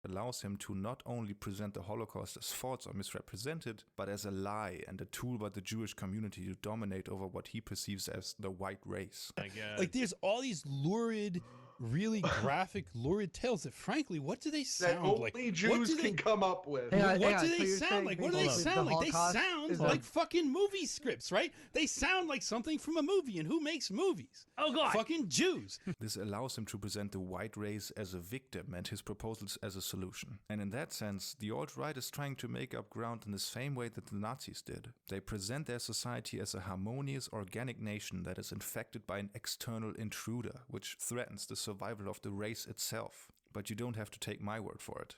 allows him to not only present the Holocaust as false or misrepresented, but as a lie and a tool by the Jewish community to dominate over what he perceives as the white race. Like there's all these lurid, really graphic, lurid tales that, frankly, what do they sound like? Only Jews can come up with. What do they sound like? What do they sound like? They sound like fucking movie scripts, right? They sound like something from a movie, and who makes movies? Oh, God. Fucking Jews. This allows him to present the white race as a victim and his proposals as a solution. And in that sense, the alt-right is trying to make up ground in the same way that the Nazis did. They present their society as a harmonious, organic nation that is infected by an external intruder, which threatens the survival of the race itself. But you don't have to take my word for it.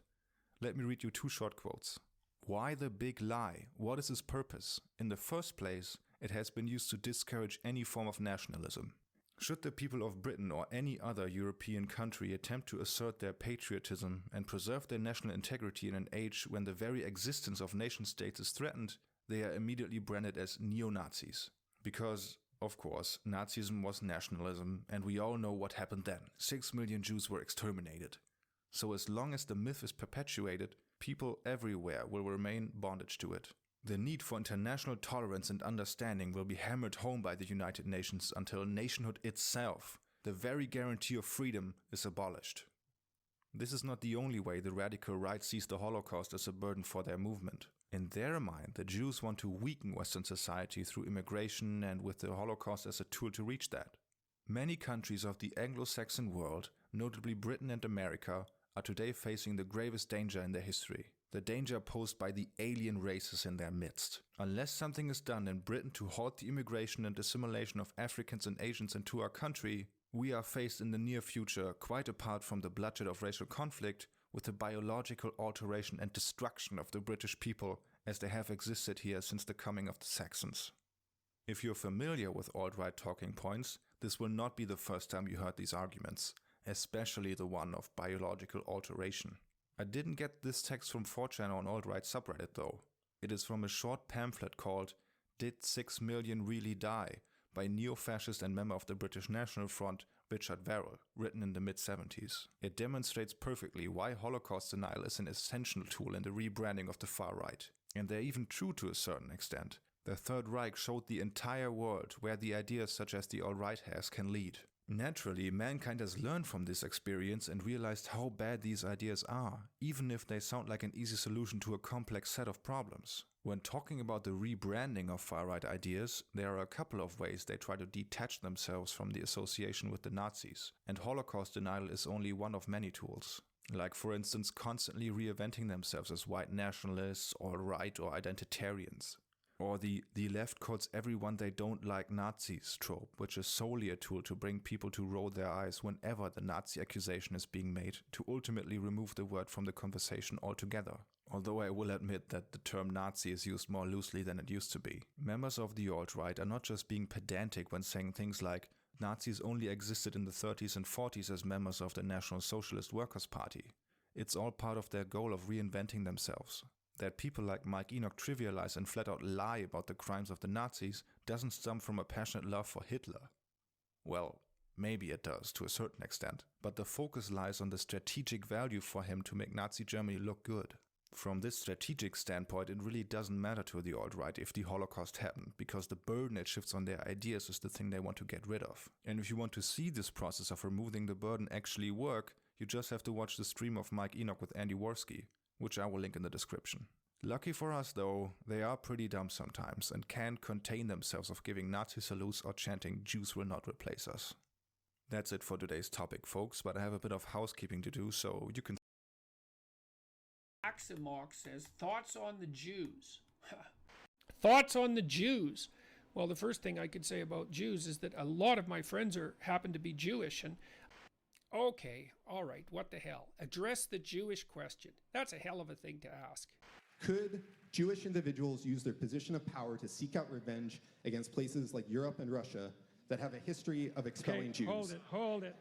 Let me read you 2 short quotes. Why the big lie? What is its purpose? In the first place, it has been used to discourage any form of nationalism. Should the people of Britain or any other European country attempt to assert their patriotism and preserve their national integrity in an age when the very existence of nation-states is threatened, they are immediately branded as neo-Nazis. Because, of course, Nazism was nationalism, and we all know what happened then. 6 million Jews were exterminated. So as long as the myth is perpetuated, people everywhere will remain bondage to it. The need for international tolerance and understanding will be hammered home by the United Nations until nationhood itself, the very guarantee of freedom, is abolished. This is not the only way the radical right sees the Holocaust as a burden for their movement. In their mind, the Jews want to weaken Western society through immigration and with the Holocaust as a tool to reach that. Many countries of the Anglo-Saxon world, notably Britain and America, are today facing the gravest danger in their history. The danger posed by the alien races in their midst. Unless something is done in Britain to halt the immigration and assimilation of Africans and Asians into our country, we are faced in the near future, quite apart from the bloodshed of racial conflict, with the biological alteration and destruction of the British people as they have existed here since the coming of the Saxons. If you're familiar with alt-right talking points, this will not be the first time you heard these arguments, especially the one of biological alteration. I didn't get this text from 4chan or an alt-right subreddit though. It is from a short pamphlet called "Did 6 Million Really Die?" by neo-fascist and member of the British National Front Richard Verrill, written in the mid-70s. It demonstrates perfectly why Holocaust denial is an essential tool in the rebranding of the far right. And they're even true to a certain extent. The Third Reich showed the entire world where the ideas such as the alt-right has can lead. Naturally, mankind has learned from this experience and realized how bad these ideas are, even if they sound like an easy solution to a complex set of problems. When talking about the rebranding of far-right ideas, there are a couple of ways they try to detach themselves from the association with the Nazis, and Holocaust denial is only one of many tools. Like, for instance, constantly reinventing themselves as white nationalists, alt-right or identitarians. Or the left calls everyone they don't like Nazis trope, which is solely a tool to bring people to roll their eyes whenever the Nazi accusation is being made, to ultimately remove the word from the conversation altogether. Although I will admit that the term Nazi is used more loosely than it used to be. Members of the alt-right are not just being pedantic when saying things like Nazis only existed in the 30s and 40s as members of the National Socialist Workers' Party. It's all part of their goal of reinventing themselves. That people like Mike Enoch trivialize and flat out lie about the crimes of the Nazis doesn't stem from a passionate love for Hitler. Well, maybe it does to a certain extent, but the focus lies on the strategic value for him to make Nazi Germany look good. From this strategic standpoint, it really doesn't matter to the alt-right if the Holocaust happened, because the burden it shifts on their ideas is the thing they want to get rid of. And if you want to see this process of removing the burden actually work, you just have to watch the stream of Mike Enoch with Andy Worski, which I will link in the description. Lucky for us though, they are pretty dumb sometimes and can't contain themselves of giving Nazi salutes or chanting "Jews will not replace us." That's it for today's topic, folks, but I have a bit of housekeeping to do, so you can... Axemark says, thoughts on the Jews. Thoughts on the Jews. Well, the first thing I could say about Jews is that a lot of my friends happen to be Jewish, and okay, all right, what the hell? Address the Jewish question. That's a hell of a thing to ask. Could Jewish individuals use their position of power to seek out revenge against places like Europe and Russia that have a history of expelling Jews? Hold it.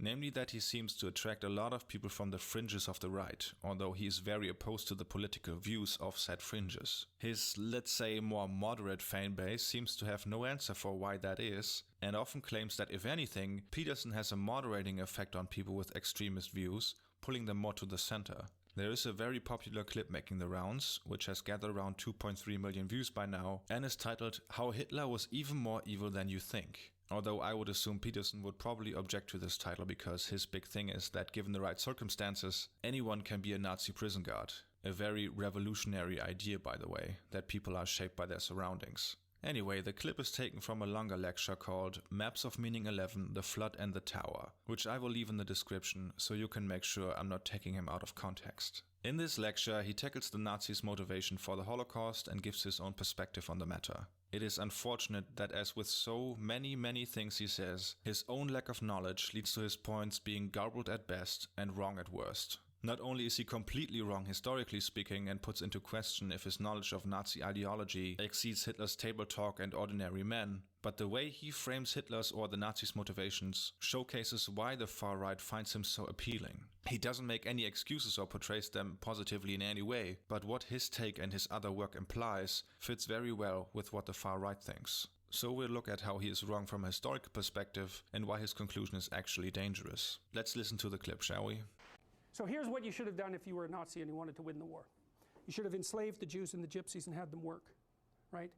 Namely that he seems to attract a lot of people from the fringes of the right, although he is very opposed to the political views of said fringes. His, let's say, more moderate fan base seems to have no answer for why that is, and often claims that if anything, Peterson has a moderating effect on people with extremist views, pulling them more to the center. There is a very popular clip making the rounds, which has gathered around 2.3 million views by now, and is titled "How Hitler Was Even More Evil Than You Think." Although I would assume Peterson would probably object to this title because his big thing is that given the right circumstances, anyone can be a Nazi prison guard. A very revolutionary idea, by the way, that people are shaped by their surroundings. Anyway, the clip is taken from a longer lecture called Maps of Meaning 11, The Flood and the Tower, which I will leave in the description so you can make sure I'm not taking him out of context. In this lecture, he tackles the Nazis' motivation for the Holocaust and gives his own perspective on the matter. It is unfortunate that, as with so many things he says, his own lack of knowledge leads to his points being garbled at best and wrong at worst. Not only is he completely wrong historically speaking and puts into question if his knowledge of Nazi ideology exceeds Hitler's table talk and ordinary men, but the way he frames Hitler's or the Nazis' motivations showcases why the far right finds him so appealing. He doesn't make any excuses or portrays them positively in any way, but what his take and his other work implies fits very well with what the far right thinks. So we'll look at how he is wrong from a historical perspective and why his conclusion is actually dangerous. Let's listen to the clip, shall we? So here's what you should have done if you were a Nazi and you wanted to win the war. You should have enslaved the Jews and the Gypsies and had them work, right?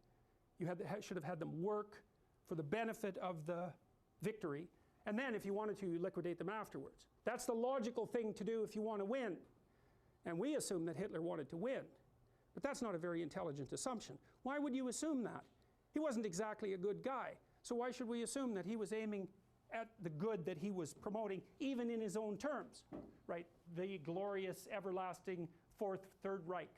You should have had them work for the benefit of the victory, and then if you wanted to, you liquidate them afterwards. That's the logical thing to do if you want to win. And we assume that Hitler wanted to win. But that's not a very intelligent assumption. Why would you assume that? He wasn't exactly a good guy. So why should we assume that he was aiming at the good that he was promoting, even in his own terms, right? The glorious, everlasting Third Reich.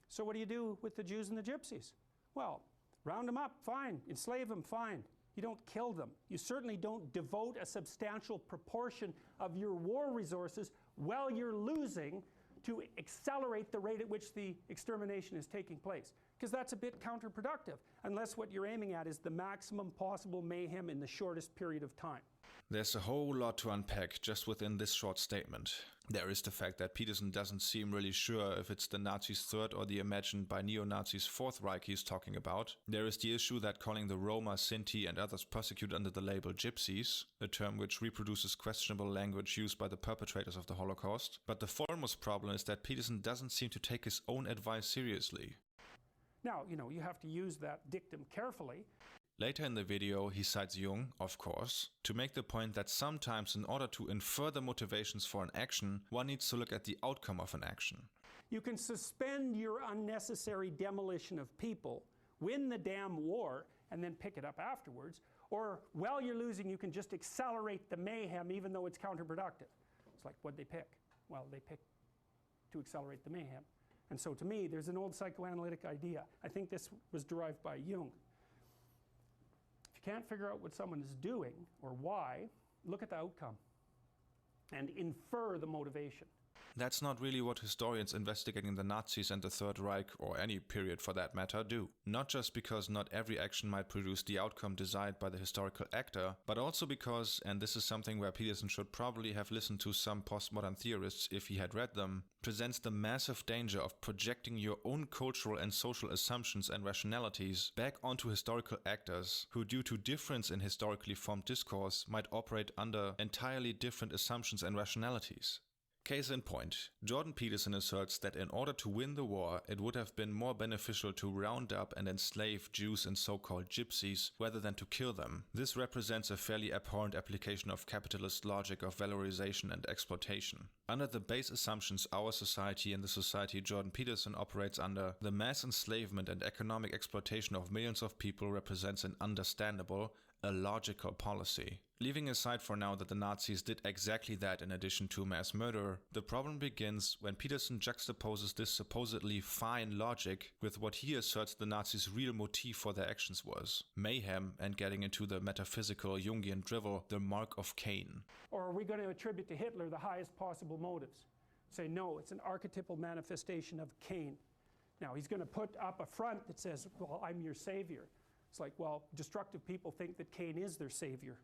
So what do you do with the Jews and the Gypsies? Well, round them up, fine. Enslave them, fine. You don't kill them. You certainly don't devote a substantial proportion of your war resources while you're losing to accelerate the rate at which the extermination is taking place. Because that's a bit counterproductive, unless what you're aiming at is the maximum possible mayhem in the shortest period of time. There's a whole lot to unpack just within this short statement. There is the fact that Peterson doesn't seem really sure if it's the Nazis' Third or the imagined by neo-Nazis Fourth Reich he's talking about. There is the issue that calling the Roma, Sinti and others persecuted under the label Gypsies, a term which reproduces questionable language used by the perpetrators of the Holocaust. But the foremost problem is that Peterson doesn't seem to take his own advice seriously. Now, you have to use that dictum carefully. Later in the video, he cites Jung, of course, to make the point that sometimes in order to infer the motivations for an action, one needs to look at the outcome of an action. You can suspend your unnecessary demolition of people, win the damn war, and then pick it up afterwards. Or while you're losing, you can just accelerate the mayhem even though it's counterproductive. It's like, what'd they pick? Well, they picked to accelerate the mayhem. And so to me, there's an old psychoanalytic idea. I think this was derived by Jung. If you can't figure out what someone is doing or why, look at the outcome and infer the motivation. That's not really what historians investigating the Nazis and the Third Reich, or any period for that matter, do. Not just because not every action might produce the outcome desired by the historical actor, but also because, and this is something where Peterson should probably have listened to some postmodern theorists if he had read them, presents the massive danger of projecting your own cultural and social assumptions and rationalities back onto historical actors who, due to difference in historically formed discourse, might operate under entirely different assumptions and rationalities. Case in point, Jordan Peterson asserts that in order to win the war, it would have been more beneficial to round up and enslave Jews and so-called gypsies rather than to kill them. This represents a fairly abhorrent application of capitalist logic of valorization and exploitation. Under the base assumptions our society and the society Jordan Peterson operates under, the mass enslavement and economic exploitation of millions of people represents an understandable, a logical policy. Leaving aside for now that the Nazis did exactly that in addition to mass murder, the problem begins when Peterson juxtaposes this supposedly fine logic with what he asserts the Nazis' real motif for their actions was: mayhem, and getting into the metaphysical Jungian drivel, the mark of Cain. Or are we going to attribute to Hitler the highest possible motives? Say, no, it's an archetypal manifestation of Cain. Now, he's going to put up a front that says, well, I'm your savior. It's like, well, destructive people think that Cain is their savior.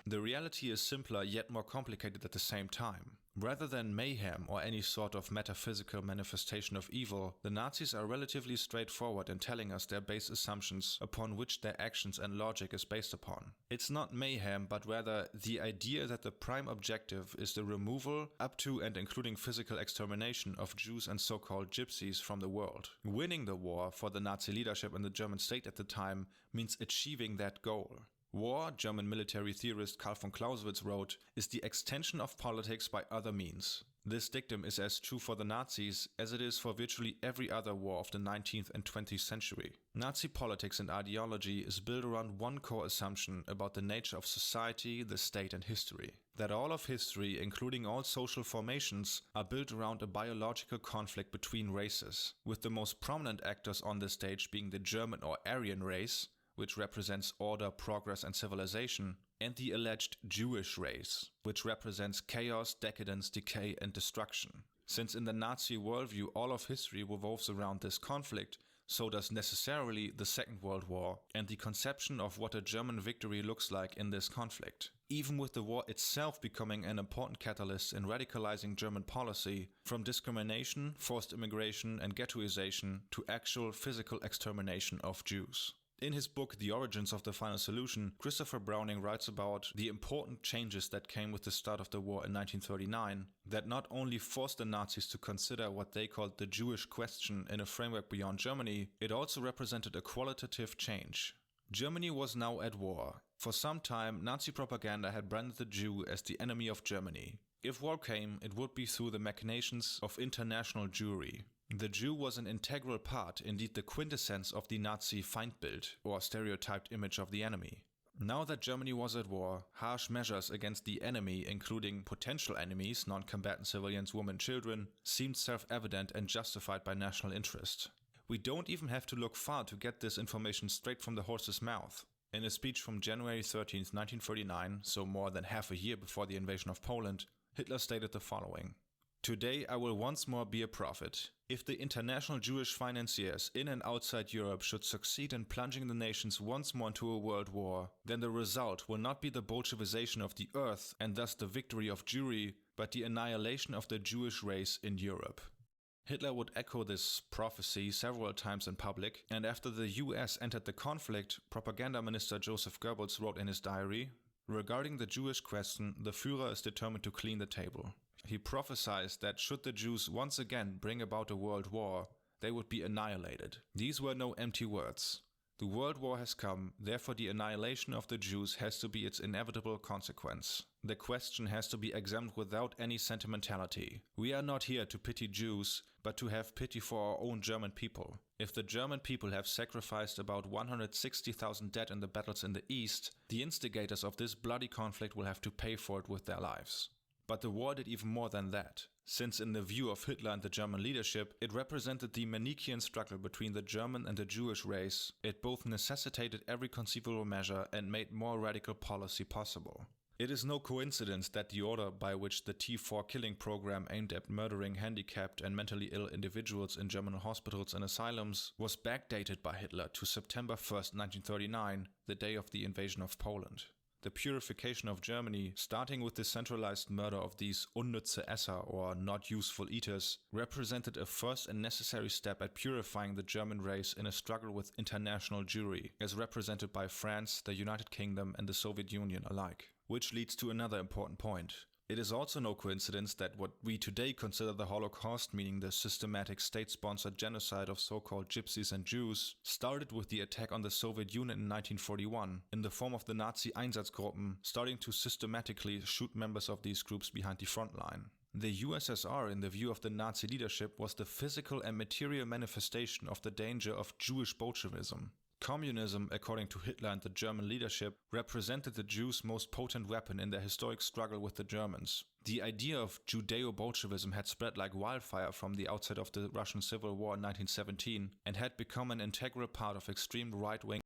The reality is simpler yet more complicated at the same time. Rather than mayhem or any sort of metaphysical manifestation of evil, the Nazis are relatively straightforward in telling us their base assumptions upon which their actions and logic is based upon. It's not mayhem, but rather the idea that the prime objective is the removal, up to and including physical extermination, of Jews and so-called gypsies from the world. Winning the war for the Nazi leadership and the German state at the time means achieving that goal. War, German military theorist Karl von Clausewitz wrote, is the extension of politics by other means. This dictum is as true for the Nazis as it is for virtually every other war of the 19th and 20th century. Nazi politics and ideology is built around one core assumption about the nature of society, the state and history. That all of history, including all social formations, are built around a biological conflict between races, with the most prominent actors on the stage being the German or Aryan race, which represents order, progress and civilization, and the alleged Jewish race, which represents chaos, decadence, decay and destruction. Since in the Nazi worldview all of history revolves around this conflict, so does necessarily the Second World War and the conception of what a German victory looks like in this conflict. Even with the war itself becoming an important catalyst in radicalizing German policy, from discrimination, forced immigration and ghettoization to actual physical extermination of Jews. In his book The Origins of the Final Solution, Christopher Browning writes about the important changes that came with the start of the war in 1939 that not only forced the Nazis to consider what they called the Jewish question in a framework beyond Germany, it also represented a qualitative change. Germany was now at war. For some time, Nazi propaganda had branded the Jew as the enemy of Germany. If war came, it would be through the machinations of international Jewry. The Jew was an integral part, indeed the quintessence of the Nazi Feindbild, or stereotyped image of the enemy. Now that Germany was at war, harsh measures against the enemy, including potential enemies, non-combatant civilians, women, children, seemed self-evident and justified by national interest. We don't even have to look far to get this information straight from the horse's mouth. In a speech from January 13, 1939, so more than half a year before the invasion of Poland, Hitler stated the following: "Today I will once more be a prophet. If the international Jewish financiers in and outside Europe should succeed in plunging the nations once more into a world war, then the result will not be the Bolshevization of the earth and thus the victory of Jewry, but the annihilation of the Jewish race in Europe." Hitler would echo this prophecy several times in public, and after the US entered the conflict, propaganda minister Joseph Goebbels wrote in his diary, "Regarding the Jewish question, the Führer is determined to clean the table." He prophesied that should the Jews once again bring about a world war, they would be annihilated. These were no empty words. The world war has come, therefore the annihilation of the Jews has to be its inevitable consequence. The question has to be examined without any sentimentality. We are not here to pity Jews, but to have pity for our own German people. If the German people have sacrificed about 160,000 dead in the battles in the East, the instigators of this bloody conflict will have to pay for it with their lives. But the war did even more than that, since in the view of Hitler and the German leadership, it represented the Manichaean struggle between the German and the Jewish race. It both necessitated every conceivable measure and made more radical policy possible. It is no coincidence that the order by which the T4 killing program aimed at murdering handicapped and mentally ill individuals in German hospitals and asylums was backdated by Hitler to September 1st, 1939, the day of the invasion of Poland. The purification of Germany, starting with the centralized murder of these unnütze Esser or not useful eaters, represented a first and necessary step at purifying the German race in a struggle with international Jewry, as represented by France, the United Kingdom and the Soviet Union alike. Which leads to another important point. It is also no coincidence that what we today consider the Holocaust, meaning the systematic state-sponsored genocide of so-called Gypsies and Jews, started with the attack on the Soviet Union in 1941, in the form of the Nazi Einsatzgruppen starting to systematically shoot members of these groups behind the front line. The USSR, in the view of the Nazi leadership, was the physical and material manifestation of the danger of Jewish Bolshevism. Communism, according to Hitler and the German leadership, represented the Jews' most potent weapon in their historic struggle with the Germans. The idea of Judeo-Bolshevism had spread like wildfire from the outset of the Russian Civil War in 1917 and had become an integral part of extreme right-wing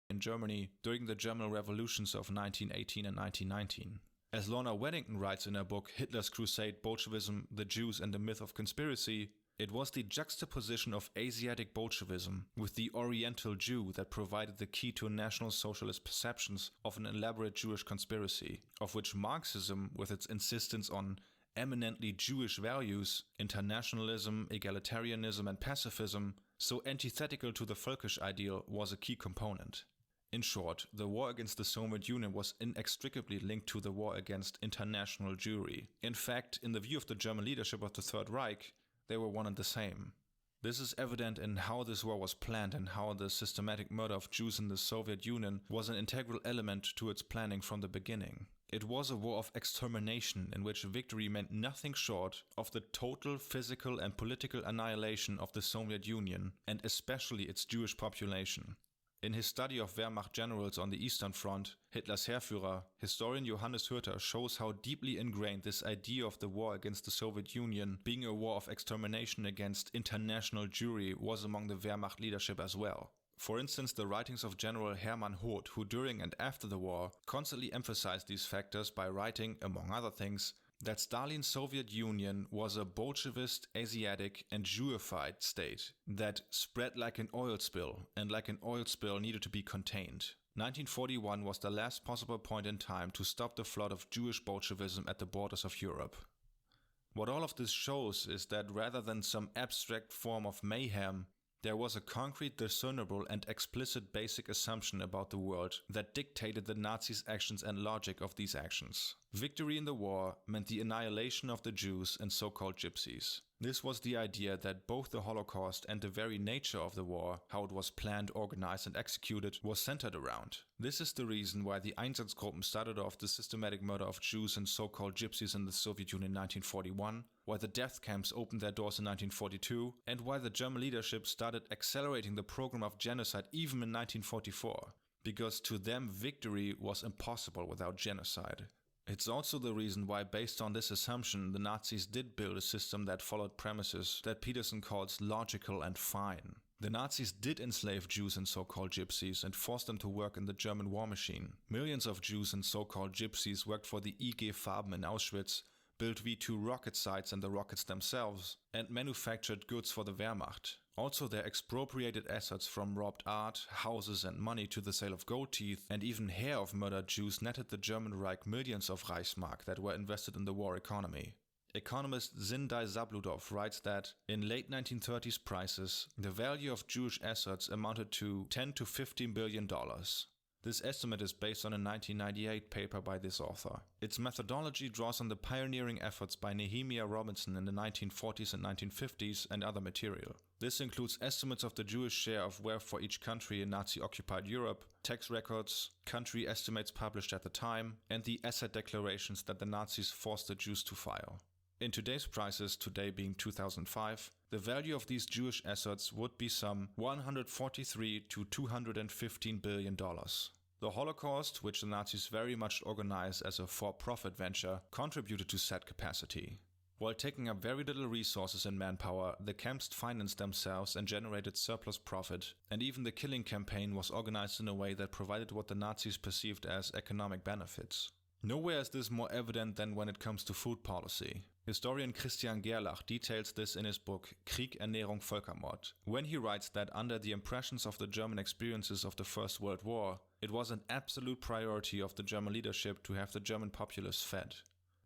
in Germany during the German revolutions of 1918 and 1919. As Lorna Weddington writes in her book Hitler's Crusade, Bolshevism, the Jews and the Myth of Conspiracy, It was the juxtaposition of Asiatic Bolshevism with the Oriental Jew that provided the key to National Socialist perceptions of an elaborate Jewish conspiracy, of which Marxism, with its insistence on eminently Jewish values, internationalism, egalitarianism and pacifism, so antithetical to the Völkisch ideal, was a key component. In short, the war against the Soviet Union was inextricably linked to the war against international Jewry. In fact, in the view of the German leadership of the Third Reich, they were one and the same. This is evident in how this war was planned and how the systematic murder of Jews in the Soviet Union was an integral element to its planning from the beginning. It was a war of extermination in which victory meant nothing short of the total physical and political annihilation of the Soviet Union, and especially its Jewish population. In his study of Wehrmacht generals on the Eastern Front, Hitler's Heerführer, historian Johannes Hürter shows how deeply ingrained this idea of the war against the Soviet Union being a war of extermination against international Jewry was among the Wehrmacht leadership as well. For instance, the writings of General Hermann Hoth, who during and after the war constantly emphasized these factors by writing, among other things, that Stalin's Soviet Union was a Bolshevist, Asiatic and Jewified state that spread like an oil spill, and like an oil spill needed to be contained. 1941 was the last possible point in time to stop the flood of Jewish Bolshevism at the borders of Europe. What all of this shows is that rather than some abstract form of mayhem, there was a concrete, discernible and explicit basic assumption about the world that dictated the Nazis' actions and logic of these actions. Victory in the war meant the annihilation of the Jews and so-called Gypsies. This was the idea that both the Holocaust and the very nature of the war, how it was planned, organized and executed, was centered around. This is the reason why the Einsatzgruppen started off the systematic murder of Jews and so-called Gypsies in the Soviet Union in 1941, why the death camps opened their doors in 1942, and why the German leadership started accelerating the program of genocide even in 1944, because to them victory was impossible without genocide. It's also the reason why, based on this assumption, the Nazis did build a system that followed premises that Peterson calls logical and fine. The Nazis did enslave Jews and so-called Gypsies and force them to work in the German war machine. Millions of Jews and so-called Gypsies worked for the IG Farben in Auschwitz, built V-2 rocket sites and the rockets themselves, and manufactured goods for the Wehrmacht. Also, their expropriated assets from robbed art, houses and money to the sale of gold teeth and even hair of murdered Jews netted the German Reich millions of Reichsmark that were invested in the war economy. Economist Zindai Zabludov writes that in late 1930s prices, the value of Jewish assets amounted to $10 to $15 billion. This estimate is based on a 1998 paper by this author. Its methodology draws on the pioneering efforts by Nehemiah Robinson in the 1940s and 1950s and other material. This includes estimates of the Jewish share of wealth for each country in Nazi-occupied Europe, tax records, country estimates published at the time, and the asset declarations that the Nazis forced the Jews to file. In today's prices, today being 2005, the value of these Jewish assets would be some $143 to $215 billion. The Holocaust, which the Nazis very much organized as a for-profit venture, contributed to said capacity. While taking up very little resources and manpower, the camps financed themselves and generated surplus profit, and even the killing campaign was organized in a way that provided what the Nazis perceived as economic benefits. Nowhere is this more evident than when it comes to food policy. Historian Christian Gerlach details this in his book Krieg, Ernährung, Völkermord, when he writes that under the impressions of the German experiences of the First World War, it was an absolute priority of the German leadership to have the German populace fed.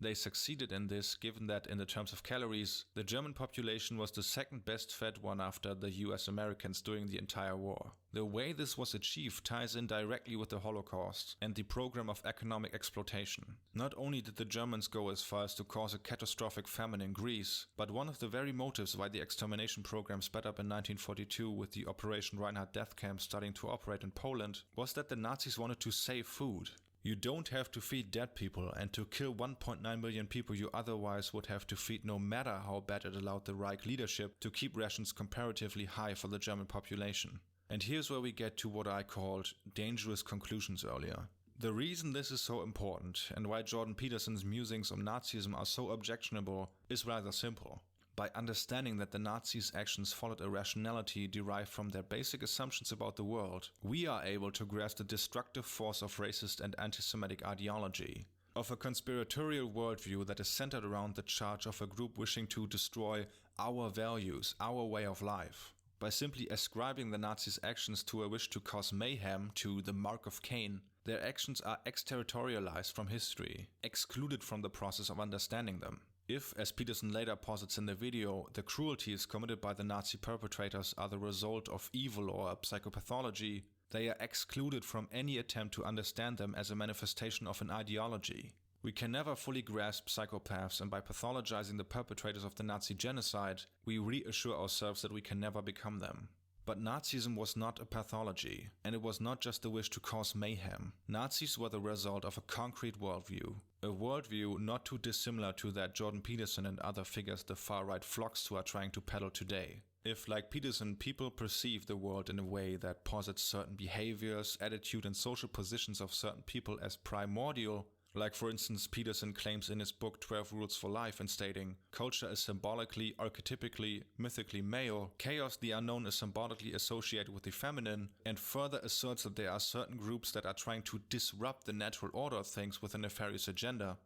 They succeeded in this, given that in the terms of calories, the German population was the second best fed one after the US Americans during the entire war. The way this was achieved ties in directly with the Holocaust and the program of economic exploitation. Not only did the Germans go as far as to cause a catastrophic famine in Greece, but one of the very motives why the extermination program sped up in 1942 with the Operation Reinhard death camp starting to operate in Poland was that the Nazis wanted to save food. You don't have to feed dead people, and to kill 1.9 million people you otherwise would have to feed, no matter how bad it allowed the Reich leadership to keep rations comparatively high for the German population. And here's where we get to what I called dangerous conclusions earlier. The reason this is so important, and why Jordan Peterson's musings on Nazism are so objectionable, is rather simple. By understanding that the Nazis' actions followed a rationality derived from their basic assumptions about the world, we are able to grasp the destructive force of racist and anti-Semitic ideology. of a conspiratorial worldview that is centered around the charge of a group wishing to destroy our values, our way of life. By simply ascribing the Nazis' actions to a wish to cause mayhem, to the mark of Cain, their actions are exterritorialized from history, excluded from the process of understanding them. If, as Peterson later posits in the video, the cruelties committed by the Nazi perpetrators are the result of evil or psychopathology, they are excluded from any attempt to understand them as a manifestation of an ideology. We can never fully grasp psychopaths, and by pathologizing the perpetrators of the Nazi genocide, we reassure ourselves that we can never become them. But Nazism was not a pathology, and it was not just a wish to cause mayhem. Nazis were the result of a concrete worldview. A worldview not too dissimilar to that Jordan Peterson and other figures the far-right flocks to are trying to peddle today. If, like Peterson, people perceive the world in a way that posits certain behaviors, attitude and social positions of certain people as primordial, like for instance Peterson claims in his book 12 Rules for Life in stating, culture is symbolically, archetypically, mythically male, chaos the unknown is symbolically associated with the feminine, and further asserts that there are certain groups that are trying to disrupt the natural order of things with a nefarious agenda.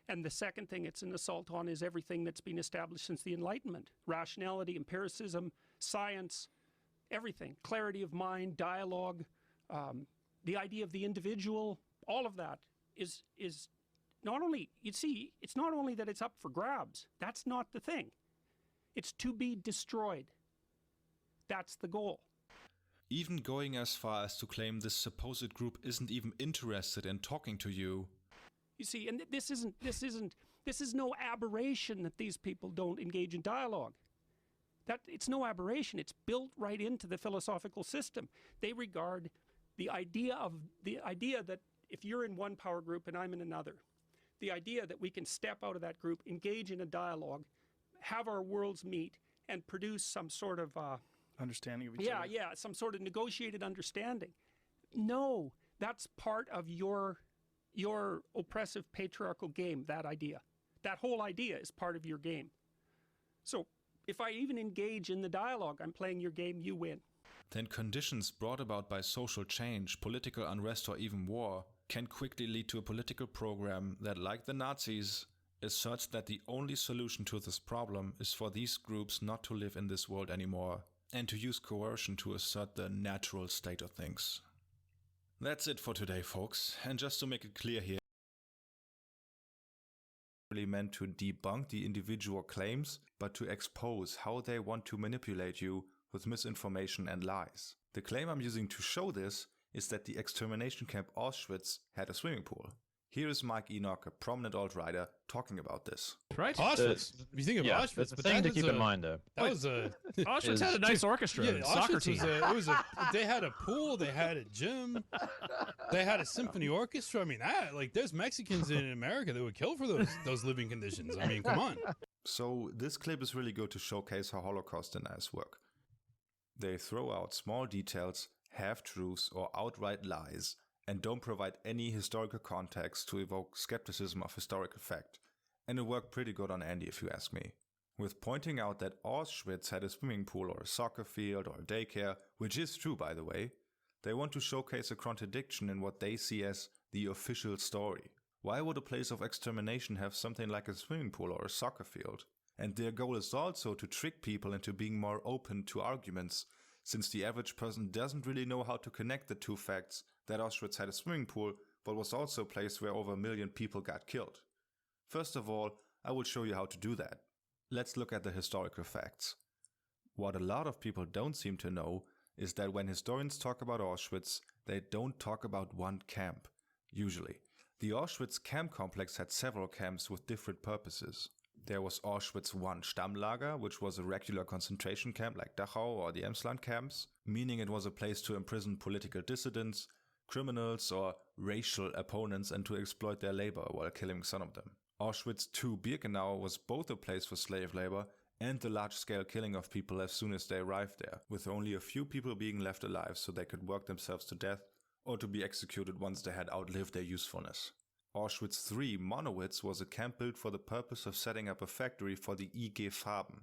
And the second thing it's an assault on is everything that's been established since the Enlightenment. Rationality, empiricism, science, everything. Clarity of mind, dialogue, the idea of the individual, all of that is not only, you see, it's not only that it's up for grabs. That's not the thing. It's to be destroyed. That's the goal. Even going as far as to claim this supposed group isn't even interested in talking to you. You see, and this is no aberration that these people don't engage in dialogue. It's no aberration. It's built right into the philosophical system. They regard the idea that if you're in one power group and I'm in another, the idea that we can step out of that group, engage in a dialogue, have our worlds meet, and produce some sort of understanding of each other. Yeah, some sort of negotiated understanding. No, that's part of your oppressive patriarchal game, that idea. That whole idea is part of your game. So if I even engage in the dialogue, I'm playing your game, you win. Then conditions brought about by social change, political unrest or even war can quickly lead to a political program that, like the Nazis, asserts that the only solution to this problem is for these groups not to live in this world anymore and to use coercion to assert the natural state of things. That's it for today, folks, and just to make it clear here, really meant to debunk the individual claims, but to expose how they want to manipulate you with misinformation and lies. The claim I'm using to show this is that the extermination camp Auschwitz had a swimming pool. Here is Mike Enoch, a prominent alt-righter, talking about this. Right? Auschwitz. If you think of Auschwitz, the thing to keep in mind, though. That was a Auschwitz had a nice orchestra. Yeah, soccer Auschwitz team. They had a pool, they had a gym, they had a symphony orchestra. I mean, there's Mexicans in America that would kill for those living conditions. I mean, come on. So this clip is really good to showcase how Holocaust deniers work. They throw out small details, half-truths or outright lies, and don't provide any historical context to evoke skepticism of historical fact. And it worked pretty good on Andy if you ask me. With pointing out that Auschwitz had a swimming pool or a soccer field or a daycare, which is true by the way, they want to showcase a contradiction in what they see as the official story. Why would a place of extermination have something like a swimming pool or a soccer field? And their goal is also to trick people into being more open to arguments, since the average person doesn't really know how to connect the two facts that Auschwitz had a swimming pool, but was also a place where over 1 million people got killed. First of all, I will show you how to do that. Let's look at the historical facts. What a lot of people don't seem to know is that when historians talk about Auschwitz, they don't talk about one camp, usually. The Auschwitz camp complex had several camps with different purposes. There was Auschwitz I Stammlager, which was a regular concentration camp like Dachau or the Emsland camps, meaning it was a place to imprison political dissidents, criminals or racial opponents and to exploit their labor while killing some of them. Auschwitz II Birkenau was both a place for slave labor and the large-scale killing of people as soon as they arrived there, with only a few people being left alive so they could work themselves to death or to be executed once they had outlived their usefulness. Auschwitz III Monowitz was a camp built for the purpose of setting up a factory for the IG Farben.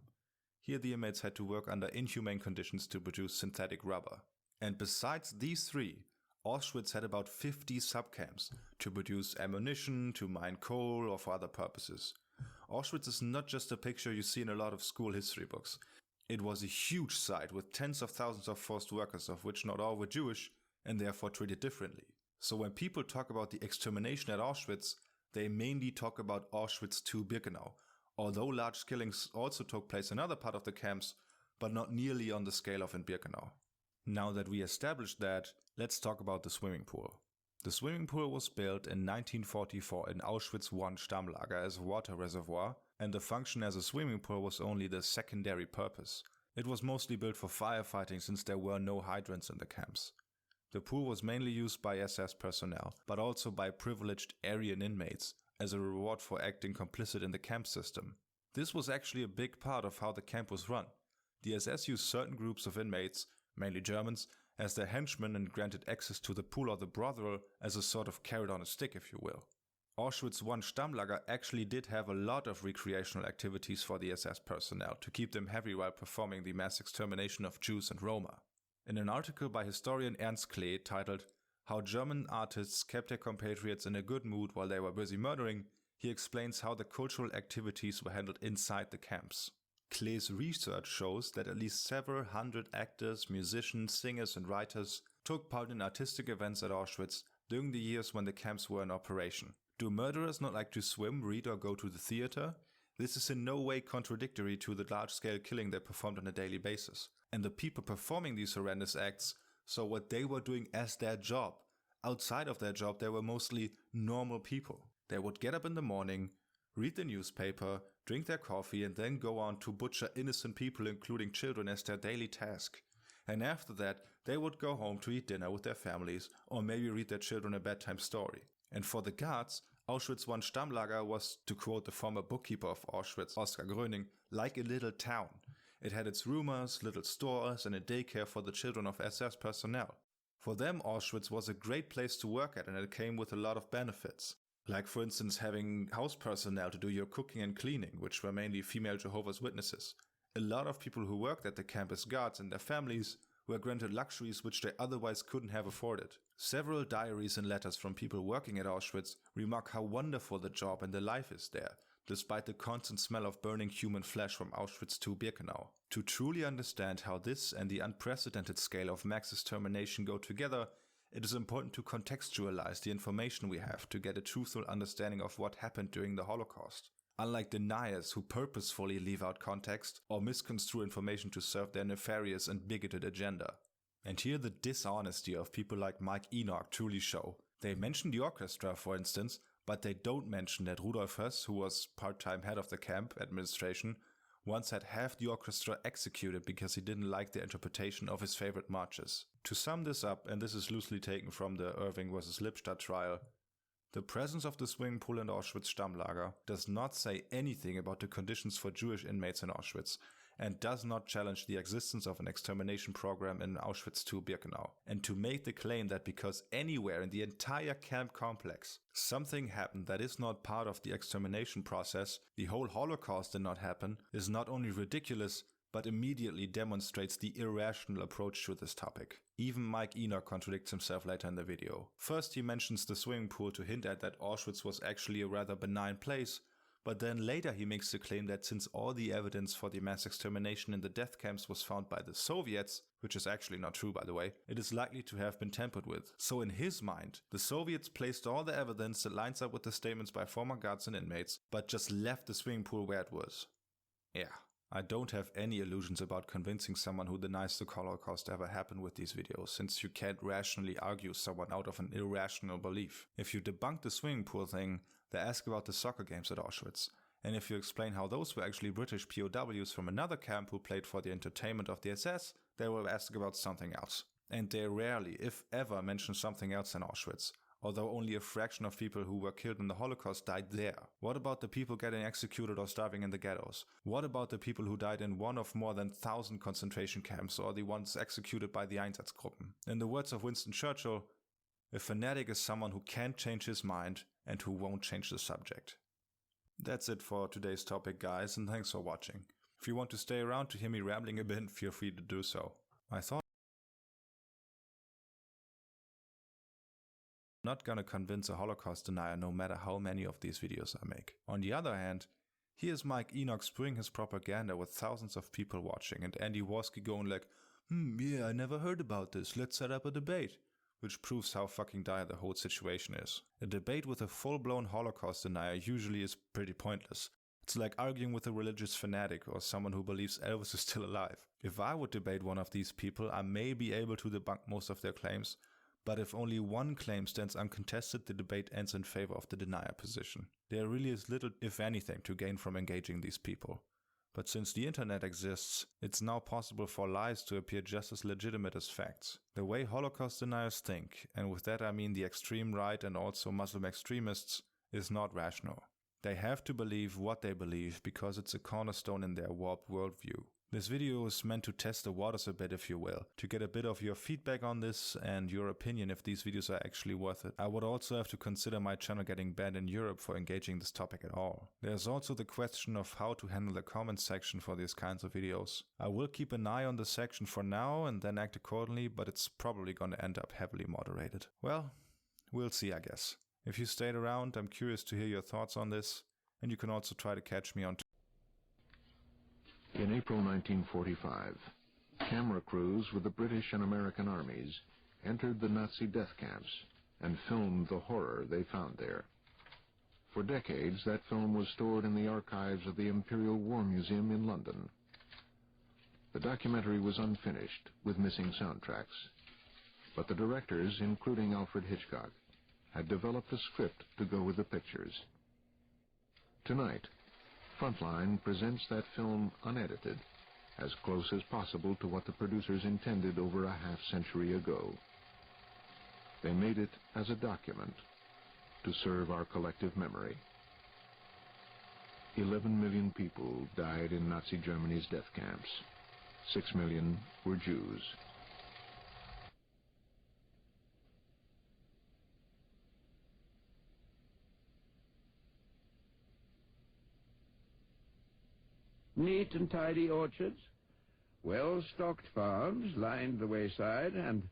Here the inmates had to work under inhumane conditions to produce synthetic rubber. And besides these three, Auschwitz had about 50 subcamps to produce ammunition, to mine coal, or for other purposes. Auschwitz is not just a picture you see in a lot of school history books. It was a huge site with tens of thousands of forced workers, of which not all were Jewish and therefore treated differently. So when people talk about the extermination at Auschwitz, they mainly talk about Auschwitz II Birkenau, although large killings also took place in other parts of the camps, but not nearly on the scale of in Birkenau. Now that we established that, let's talk about the swimming pool. The swimming pool was built in 1944 in Auschwitz I Stammlager as a water reservoir, and the function as a swimming pool was only the secondary purpose. It was mostly built for firefighting since there were no hydrants in the camps. The pool was mainly used by SS personnel, but also by privileged Aryan inmates, as a reward for acting complicit in the camp system. This was actually a big part of how the camp was run. The SS used certain groups of inmates, mainly Germans, as their henchmen and granted access to the pool or the brothel as a sort of carrot on a stick, if you will. Auschwitz I Stammlager actually did have a lot of recreational activities for the SS personnel to keep them happy while performing the mass extermination of Jews and Roma. In an article by historian Ernst Klee titled "How German Artists Kept Their Compatriots in a Good Mood While They Were Busy Murdering," he explains how the cultural activities were handled inside the camps. Klee's research shows that at least several hundred actors, musicians, singers and writers took part in artistic events at Auschwitz during the years when the camps were in operation. Do murderers not like to swim, read or go to the theater? This is in no way contradictory to the large-scale killing they performed on a daily basis. And the people performing these horrendous acts saw what they were doing as their job. Outside of their job, they were mostly normal people. They would get up in the morning, read the newspaper, drink their coffee and then go on to butcher innocent people, including children, as their daily task. And after that, they would go home to eat dinner with their families or maybe read their children a bedtime story. And for the guards, Auschwitz I Stammlager was, to quote the former bookkeeper of Auschwitz, Oskar Gröning, like a little town. It had its roomers, little stores and a daycare for the children of SS personnel. For them, Auschwitz was a great place to work at and it came with a lot of benefits. Like for instance having house personnel to do your cooking and cleaning, which were mainly female Jehovah's Witnesses. A lot of people who worked at the camp as guards and their families were granted luxuries which they otherwise couldn't have afforded. Several diaries and letters from people working at Auschwitz remark how wonderful the job and the life is there, despite the constant smell of burning human flesh from Auschwitz II Birkenau. To truly understand how this and the unprecedented scale of mass extermination go together, it is important to contextualize the information we have to get a truthful understanding of what happened during the Holocaust. Unlike deniers who purposefully leave out context or misconstrue information to serve their nefarious and bigoted agenda. And here the dishonesty of people like Mike Enoch truly show. They mention the orchestra, for instance, but they don't mention that Rudolf Höss, who was part-time head of the camp administration, once had half the orchestra executed because he didn't like the interpretation of his favorite marches. To sum this up, and this is loosely taken from the Irving vs. Lipstadt trial, the presence of the swimming pool in Auschwitz Stammlager does not say anything about the conditions for Jewish inmates in Auschwitz, and does not challenge the existence of an extermination program in Auschwitz II Birkenau. And to make the claim that because anywhere in the entire camp complex something happened that is not part of the extermination process, the whole Holocaust did not happen, is not only ridiculous, but immediately demonstrates the irrational approach to this topic. Even Mike Enoch contradicts himself later in the video. First he mentions the swimming pool to hint at that Auschwitz was actually a rather benign place, but then later he makes the claim that since all the evidence for the mass extermination in the death camps was found by the Soviets, which is actually not true by the way, it is likely to have been tampered with. So in his mind, the Soviets placed all the evidence that lines up with the statements by former guards and inmates, but just left the swimming pool where it was. Yeah. I don't have any illusions about convincing someone who denies the Holocaust ever happened with these videos, since you can't rationally argue someone out of an irrational belief. If you debunk the swimming pool thing, they ask about the soccer games at Auschwitz. And if you explain how those were actually British POWs from another camp who played for the entertainment of the SS, they will ask about something else. And they rarely, if ever, mention something else in Auschwitz. Although only a fraction of people who were killed in the Holocaust died there. What about the people getting executed or starving in the ghettos? What about the people who died in one of more than 1,000 concentration camps or the ones executed by the Einsatzgruppen? In the words of Winston Churchill, a fanatic is someone who can't change his mind and who won't change the subject. That's it for today's topic, guys, and thanks for watching. If you want to stay around to hear me rambling a bit, feel free to do so. I thought Not gonna convince a Holocaust denier no matter how many of these videos I make. On the other hand, here's Mike Enoch spewing his propaganda with thousands of people watching and Andy Worsky going like, yeah, I never heard about this, let's set up a debate. Which proves how fucking dire the whole situation is. A debate with a full-blown Holocaust denier usually is pretty pointless. It's like arguing with a religious fanatic or someone who believes Elvis is still alive. If I would debate one of these people, I may be able to debunk most of their claims, but if only one claim stands uncontested, the debate ends in favor of the denier position. There really is little, if anything, to gain from engaging these people. But since the internet exists, it's now possible for lies to appear just as legitimate as facts. The way Holocaust deniers think, and with that I mean the extreme right and also Muslim extremists, is not rational. They have to believe what they believe because it's a cornerstone in their warped worldview. This video is meant to test the waters a bit, if you will, to get a bit of your feedback on this and your opinion if these videos are actually worth it. I would also have to consider my channel getting banned in Europe for engaging this topic at all. There's also the question of how to handle the comment section for these kinds of videos. I will keep an eye on the section for now and then act accordingly, but it's probably gonna end up heavily moderated. Well, we'll see, I guess. If you stayed around, I'm curious to hear your thoughts on this, and you can also try to catch me on In April 1945, camera crews with the British and American armies entered the Nazi death camps and filmed the horror they found there. For decades, that film was stored in the archives of the Imperial War Museum in London. The documentary was unfinished, with missing soundtracks, but the directors, including Alfred Hitchcock, had developed a script to go with the pictures. Tonight, Frontline presents that film unedited, as close as possible to what the producers intended over a half-century ago. They made it as a document to serve our collective memory. 11 million people died in Nazi Germany's death camps. 6 million were Jews. Neat and tidy orchards, well-stocked farms lined the wayside, and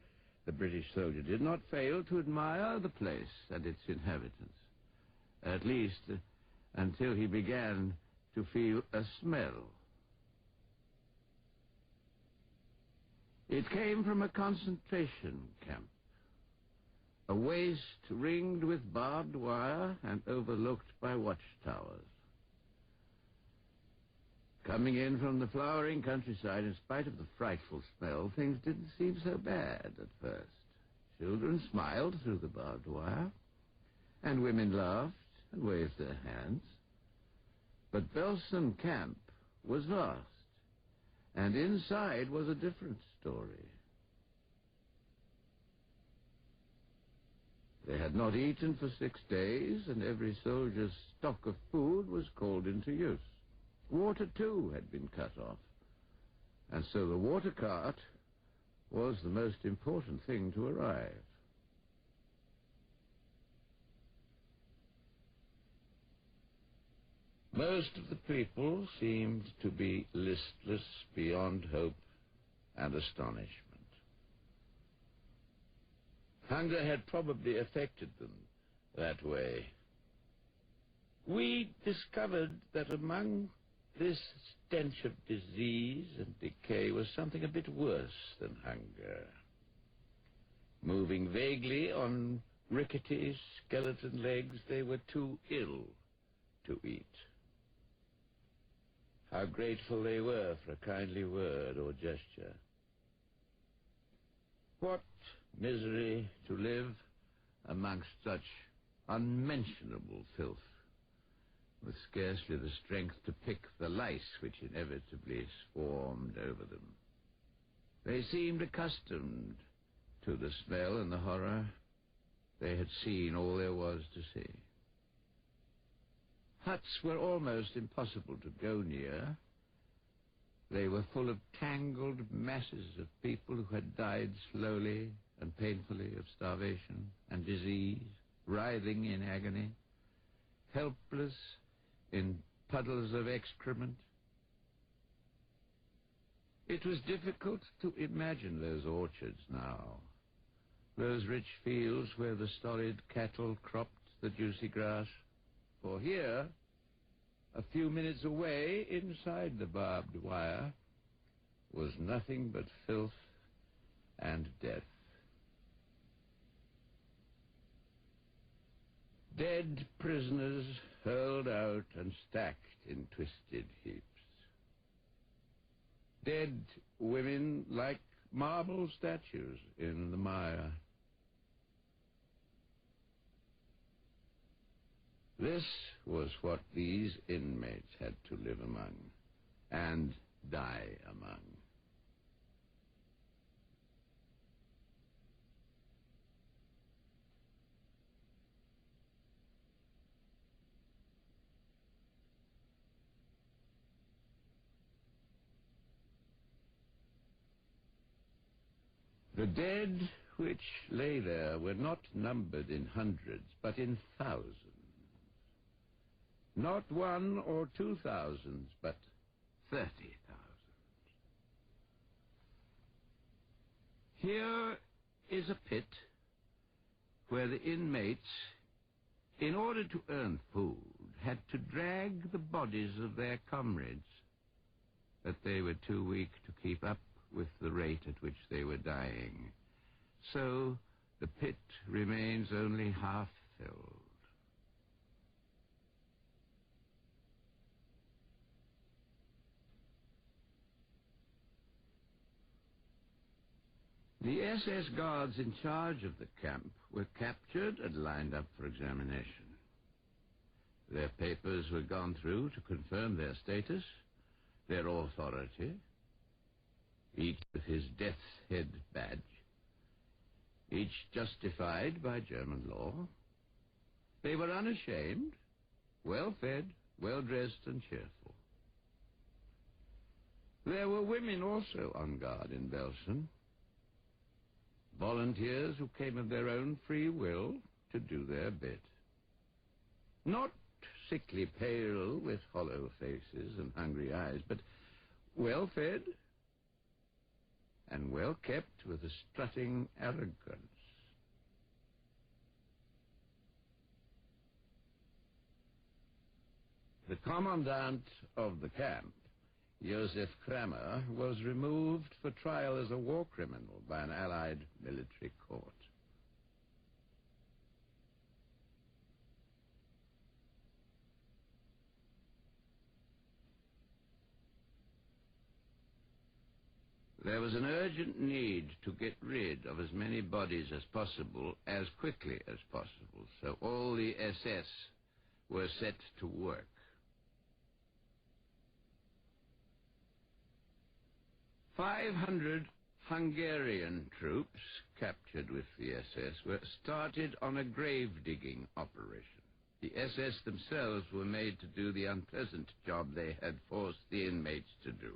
the British soldier did not fail to admire the place and its inhabitants, at least until he began to feel a smell. It came from a concentration camp, a waste ringed with barbed wire and overlooked by watchtowers. Coming in from the flowering countryside, in spite of the frightful smell, things didn't seem so bad at first. Children smiled through the barbed wire, and women laughed and waved their hands. But Belsen Camp was vast, and inside was a different story. They had not eaten for 6 days, and every soldier's stock of food was called into use. Water, too, had been cut off, and so the water cart was the most important thing to arrive. Most of the people seemed to be listless beyond hope and astonishment. Hunger had probably affected them that way. We discovered that among this stench of disease and decay was something a bit worse than hunger. Moving vaguely on rickety skeleton legs, they were too ill to eat. How grateful they were for a kindly word or gesture. What misery to live amongst such unmentionable filth, with scarcely the strength to pick the lice which inevitably swarmed over them. They seemed accustomed to the smell and the horror. They had seen all there was to see. Huts were almost impossible to go near. They were full of tangled masses of people who had died slowly and painfully of starvation and disease, writhing in agony, helpless in puddles of excrement. It was difficult to imagine those orchards now, those rich fields where the stolid cattle cropped the juicy grass. For here, a few minutes away, inside the barbed wire, was nothing but filth and death. Dead prisoners hurled out and stacked in twisted heaps. Dead women like marble statues in the mire. This was what these inmates had to live among and die among. The dead which lay there were not numbered in hundreds, but in thousands. Not 1 or 2,000, but 30,000. Here is a pit where the inmates, in order to earn food, had to drag the bodies of their comrades, but they were too weak to keep up with the rate at which they were dying. So the pit remains only half filled. The SS guards in charge of the camp were captured and lined up for examination. Their papers were gone through to confirm their status, their authority, each with his death's head badge, each justified by German law. They were unashamed, well-fed, well-dressed, and cheerful. There were women also on guard in Belsen, volunteers who came of their own free will to do their bit. Not sickly pale with hollow faces and hungry eyes, but well-fed and well-kept with a strutting arrogance. The commandant of the camp, Joseph Kramer, was removed for trial as a war criminal by an Allied military court. There was an urgent need to get rid of as many bodies as possible, as quickly as possible, so all the SS were set to work. 500 Hungarian troops captured with the SS were started on a grave-digging operation. The SS themselves were made to do the unpleasant job they had forced the inmates to do.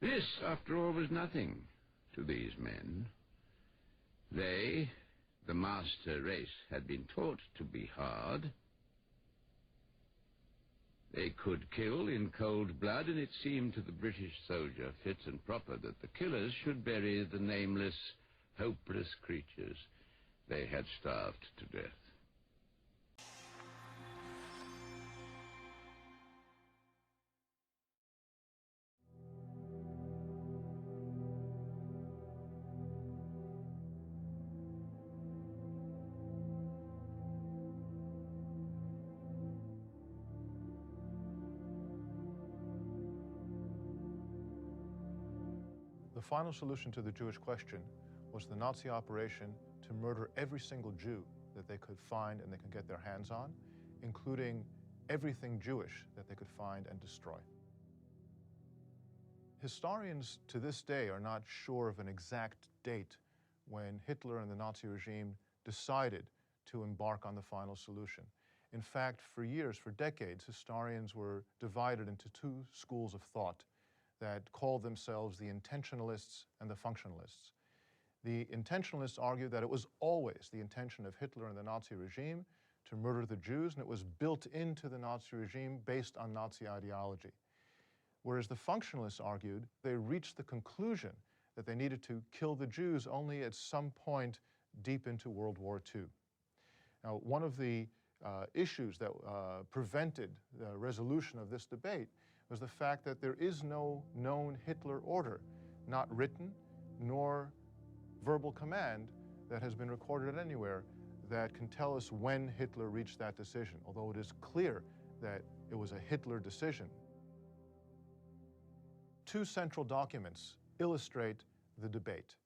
This, after all, was nothing to these men. They, the master race, had been taught to be hard. They could kill in cold blood, and it seemed to the British soldier fit and proper that the killers should bury the nameless, hopeless creatures they had starved to death. The final solution to the Jewish question was the Nazi operation to murder every single Jew that they could find and they could get their hands on, including everything Jewish that they could find and destroy. Historians to this day are not sure of an exact date when Hitler and the Nazi regime decided to embark on the final solution. In fact, for years, for decades, historians were divided into two schools of thought that called themselves the intentionalists and the functionalists. The intentionalists argued that it was always the intention of Hitler and the Nazi regime to murder the Jews, and it was built into the Nazi regime based on Nazi ideology. Whereas the functionalists argued they reached the conclusion that they needed to kill the Jews only at some point deep into World War II. Now, one of the issues that prevented the resolution of this debate was the fact that there is no known Hitler order, not written nor verbal command, that has been recorded anywhere that can tell us when Hitler reached that decision, although it is clear that it was a Hitler decision. Two central documents illustrate the debate.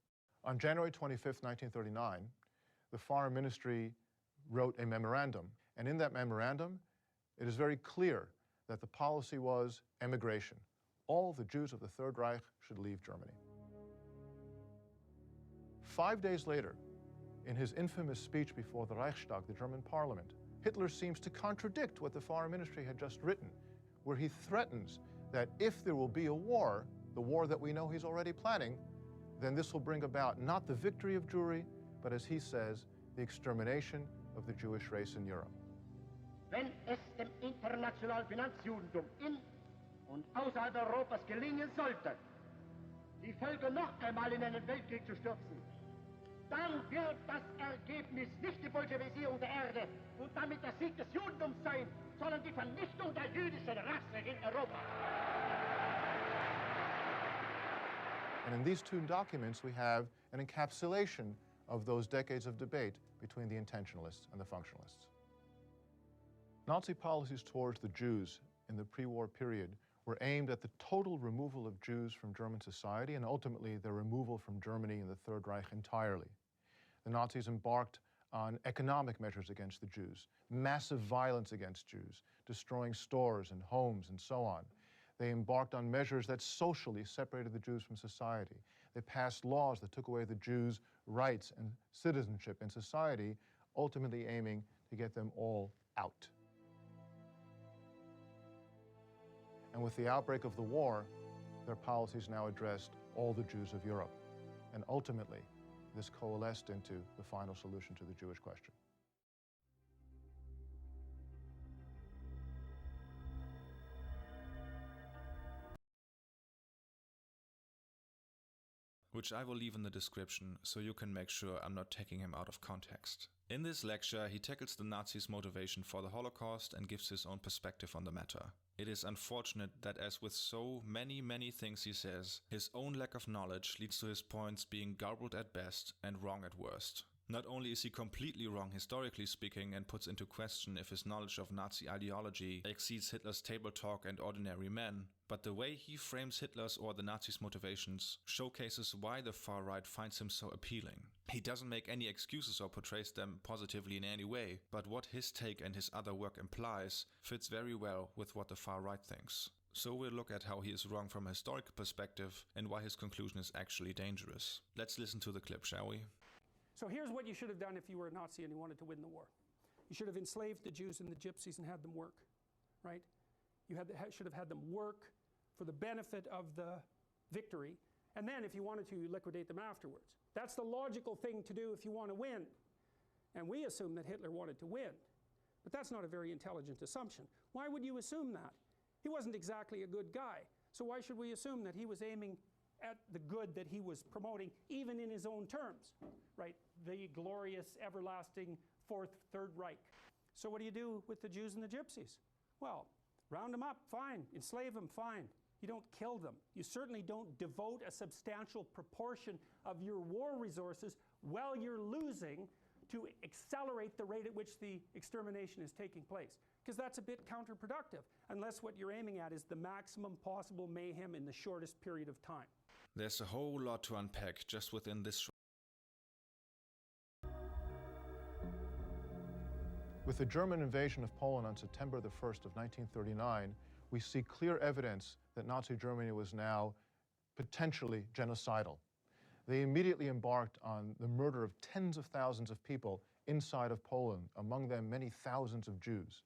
On January 25, 1939, the Foreign Ministry wrote a memorandum, and in that memorandum, it is very clear that the policy was emigration. All the Jews of the Third Reich should leave Germany. 5 days later, in his infamous speech before the Reichstag, the German parliament, Hitler seems to contradict what the Foreign Ministry had just written, where he threatens that if there will be a war, the war that we know he's already planning, then this will bring about not the victory of Jewry, but as he says, the extermination of the Jewish race in Europe. Wenn es dem internationalen Finanzjudentum in und außerhalb Europas gelingen sollte, die Völker noch einmal in einen Weltkrieg zu stürzen, dann wird das Ergebnis nicht die Bolschewisierung der Erde und damit der Sieg des Judentums sein, sondern die Vernichtung der jüdischen Rasse in Europa. And in these two documents, we have an encapsulation of those decades of debate between the intentionalists and the functionalists. Nazi policies towards the Jews in the pre-war period were aimed at the total removal of Jews from German society and ultimately their removal from Germany and the Third Reich entirely. The Nazis embarked on economic measures against the Jews, massive violence against Jews, destroying stores and homes and so on. They embarked on measures that socially separated the Jews from society. They passed laws that took away the Jews' rights and citizenship in society, ultimately aiming to get them all out. And with the outbreak of the war, their policies now addressed all the Jews of Europe. And ultimately, this coalesced into the final solution to the Jewish question. Which I will leave in the description so you can make sure I'm not taking him out of context. In this lecture, he tackles the Nazis' motivation for the Holocaust and gives his own perspective on the matter. It is unfortunate that, as with so many things he says, his own lack of knowledge leads to his points being garbled at best and wrong at worst. Not only is he completely wrong historically speaking and puts into question if his knowledge of Nazi ideology exceeds Hitler's table talk and ordinary men, but the way he frames Hitler's or the Nazis' motivations showcases why the far right finds him so appealing. He doesn't make any excuses or portrays them positively in any way, but what his take and his other work implies fits very well with what the far right thinks. So we'll look at how he is wrong from a historical perspective and why his conclusion is actually dangerous. Let's listen to the clip, shall we? So here's what you should have done if you were a Nazi and you wanted to win the war. You should have enslaved the Jews and the Gypsies and had them work, right? You should have had them work for the benefit of the victory, and then if you wanted to, liquidate them afterwards. That's the logical thing to do if you want to win. And we assume that Hitler wanted to win. But that's not a very intelligent assumption. Why would you assume that? He wasn't exactly a good guy. So why should we assume that he was aiming at the good that he was promoting, even in his own terms, right? The glorious, everlasting Third Reich. So what do you do with the Jews and the Gypsies? Well, round them up, fine. Enslave them, fine. You don't kill them. You certainly don't devote a substantial proportion of your war resources while you're losing to accelerate the rate at which the extermination is taking place. Because that's a bit counterproductive, unless what you're aiming at is the maximum possible mayhem in the shortest period of time. There's a whole lot to unpack just within this. With the German invasion of Poland on September the 1st of 1939, we see clear evidence that Nazi Germany was now potentially genocidal. They immediately embarked on the murder of tens of thousands of people inside of Poland, among them many thousands of Jews.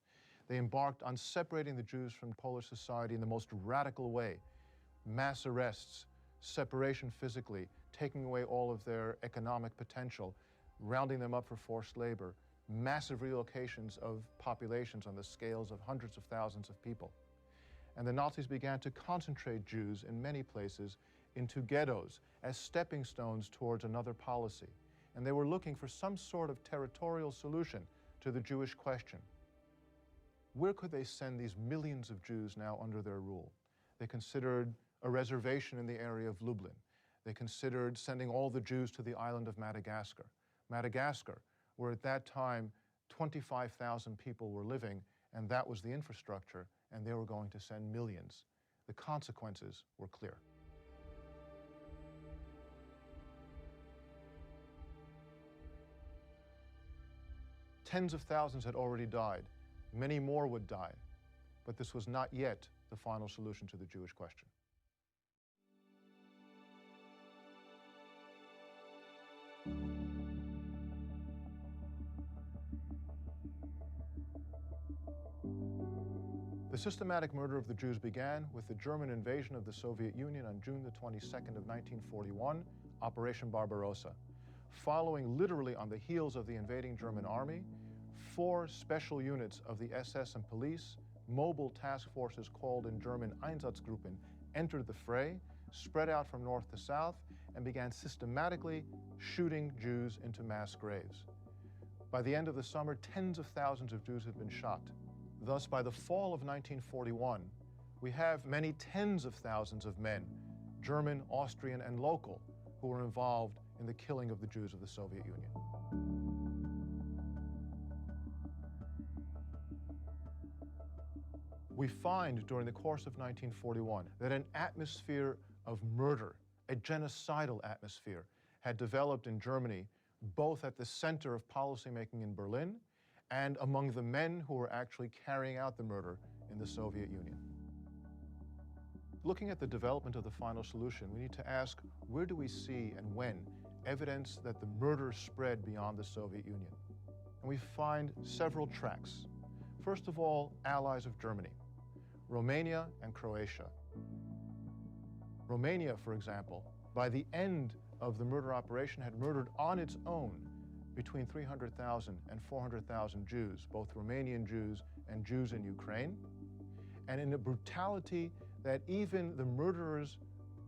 They embarked on separating the Jews from Polish society in the most radical way. Mass arrests, separation physically, taking away all of their economic potential, rounding them up for forced labor, massive relocations of populations on the scales of hundreds of thousands of people. and the Nazis began to concentrate Jews in many places into ghettos as stepping stones towards another policy. And they were looking for some sort of territorial solution to the Jewish question. Where could they send these millions of Jews now under their rule? They considered a reservation in the area of Lublin. They considered sending all the Jews to the island of Madagascar. Madagascar, where at that time 25,000 people were living, and that was the infrastructure, and they were going to send millions. The consequences were clear. Tens of thousands had already died. Many more would die. But this was not yet the final solution to the Jewish question. The systematic murder of the Jews began with the German invasion of the Soviet Union on June the 22nd of 1941, Operation Barbarossa. Following literally on the heels of the invading German army, 4 special units of the SS and police, mobile task forces called in German Einsatzgruppen, entered the fray, spread out from north to south, and began systematically shooting Jews into mass graves. By the end of the summer, tens of thousands of Jews had been shot. Thus, by the fall of 1941, we have many tens of thousands of men, German, Austrian, and local, who were involved in the killing of the Jews of the Soviet Union. We find during the course of 1941 that an atmosphere of murder, a genocidal atmosphere, had developed in Germany, both at the center of policymaking in Berlin and among the men who were actually carrying out the murder in the Soviet Union. Looking at the development of the final solution, we need to ask, where do we see and when evidence that the murder spread beyond the Soviet Union? And we find several tracks. First of all, allies of Germany, Romania and Croatia. Romania, for example, by the end of the murder operation had murdered on its own between 300,000 and 400,000 Jews, both Romanian Jews and Jews in Ukraine, and in a brutality that even the murderers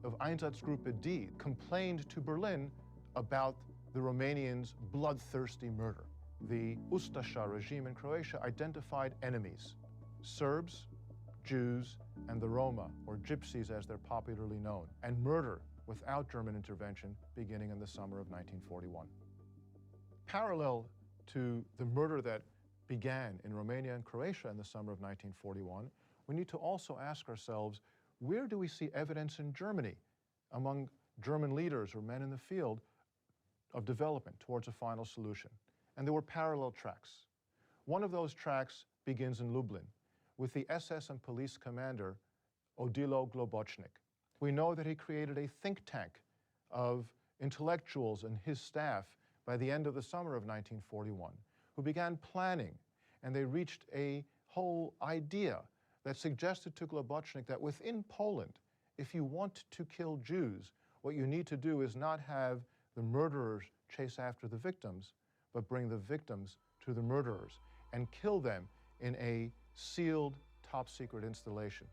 of Einsatzgruppe D complained to Berlin about the Romanians' bloodthirsty murder. The Ustasha regime in Croatia identified enemies, Serbs, Jews, and the Roma, or Gypsies as they're popularly known, and murder without German intervention beginning in the summer of 1941. Parallel to the murder that began in Romania and Croatia in the summer of 1941, we need to also ask ourselves, where do we see evidence in Germany among German leaders or men in the field of development towards a final solution? And there were parallel tracks. One of those tracks begins in Lublin with the SS and police commander Odilo Globocnik. We know that he created a think tank of intellectuals and his staff by the end of the summer of 1941, who began planning, and they reached a whole idea that suggested to Globocnik that within Poland, if you want to kill Jews, what you need to do is not have the murderers chase after the victims, but bring the victims to the murderers and kill them in a sealed, top-secret installation.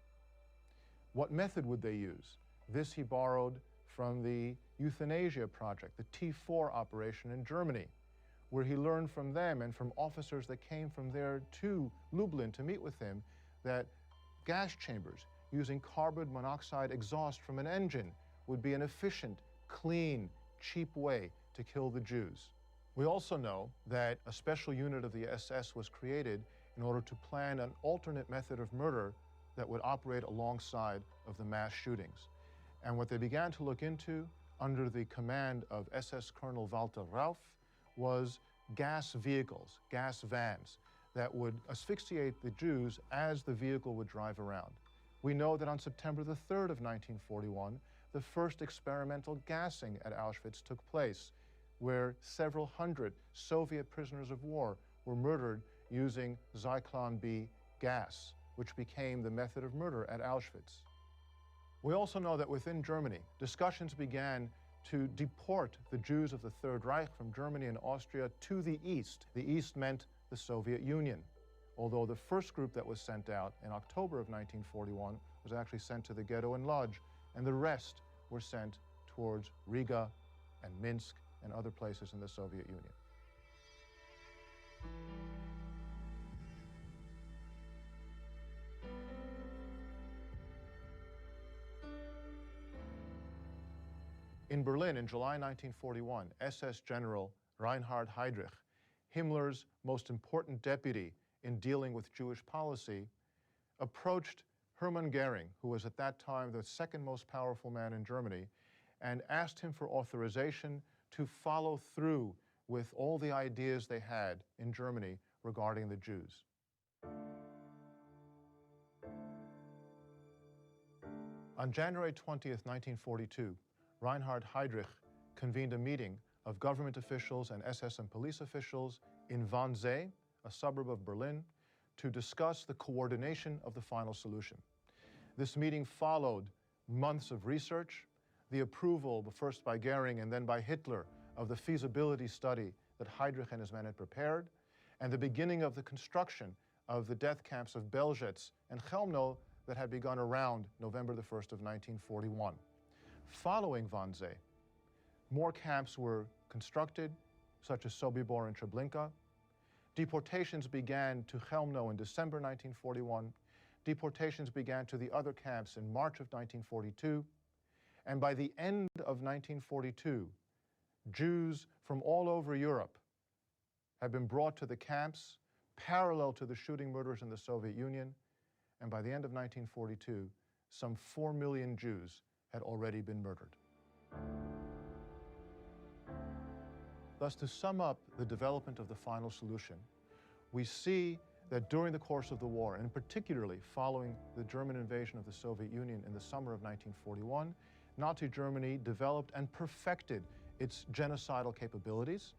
What method would they use? This he borrowed from the euthanasia project, the T4 operation in Germany, where he learned from them and from officers that came from there to Lublin to meet with him that gas chambers using carbon monoxide exhaust from an engine would be an efficient, clean, cheap way to kill the Jews. We also know that a special unit of the SS was created in order to plan an alternate method of murder that would operate alongside of the mass shootings. And what they began to look into under the command of SS Colonel Walter Rauff was gas vehicles, gas vans, that would asphyxiate the Jews as the vehicle would drive around. We know that on September the 3rd of 1941, the first experimental gassing at Auschwitz took place, where several hundred Soviet prisoners of war were murdered using Zyklon B gas, which became the method of murder at Auschwitz. We also know that within Germany, discussions began to deport the Jews of the Third Reich from Germany and Austria to the East. The East meant the Soviet Union. although the first group that was sent out in October of 1941 was actually sent to the ghetto in Lodz, and the rest were sent towards Riga and Minsk and other places in the Soviet Union. In Berlin in July 1941, SS General Reinhard Heydrich, Himmler's most important deputy in dealing with Jewish policy, approached Hermann Goering, who was at that time the second most powerful man in Germany, and asked him for authorization to follow through with all the ideas they had in Germany regarding the Jews. On January 20th, 1942, Reinhard Heydrich convened a meeting of government officials and SS and police officials in Wannsee, a suburb of Berlin, to discuss the coordination of the final solution. This meeting followed months of research, the approval first by Goering and then by Hitler of the feasibility study that Heydrich and his men had prepared, and the beginning of the construction of the death camps of Belzec and Chelmno that had begun around November the 1st of 1941. Following Wannsee, more camps were constructed, such as Sobibor and Treblinka. Deportations began to Chelmno in December 1941. Deportations began to the other camps in March of 1942. And by the end of 1942, Jews from all over Europe had been brought to the camps, parallel to the shooting murders in the Soviet Union. And by the end of 1942, some 4 million Jews had already been murdered. Thus, to sum up the development of the final solution, we see that during the course of the war, and particularly following the German invasion of the Soviet Union in the summer of 1941, Nazi Germany developed and perfected its genocidal capabilities,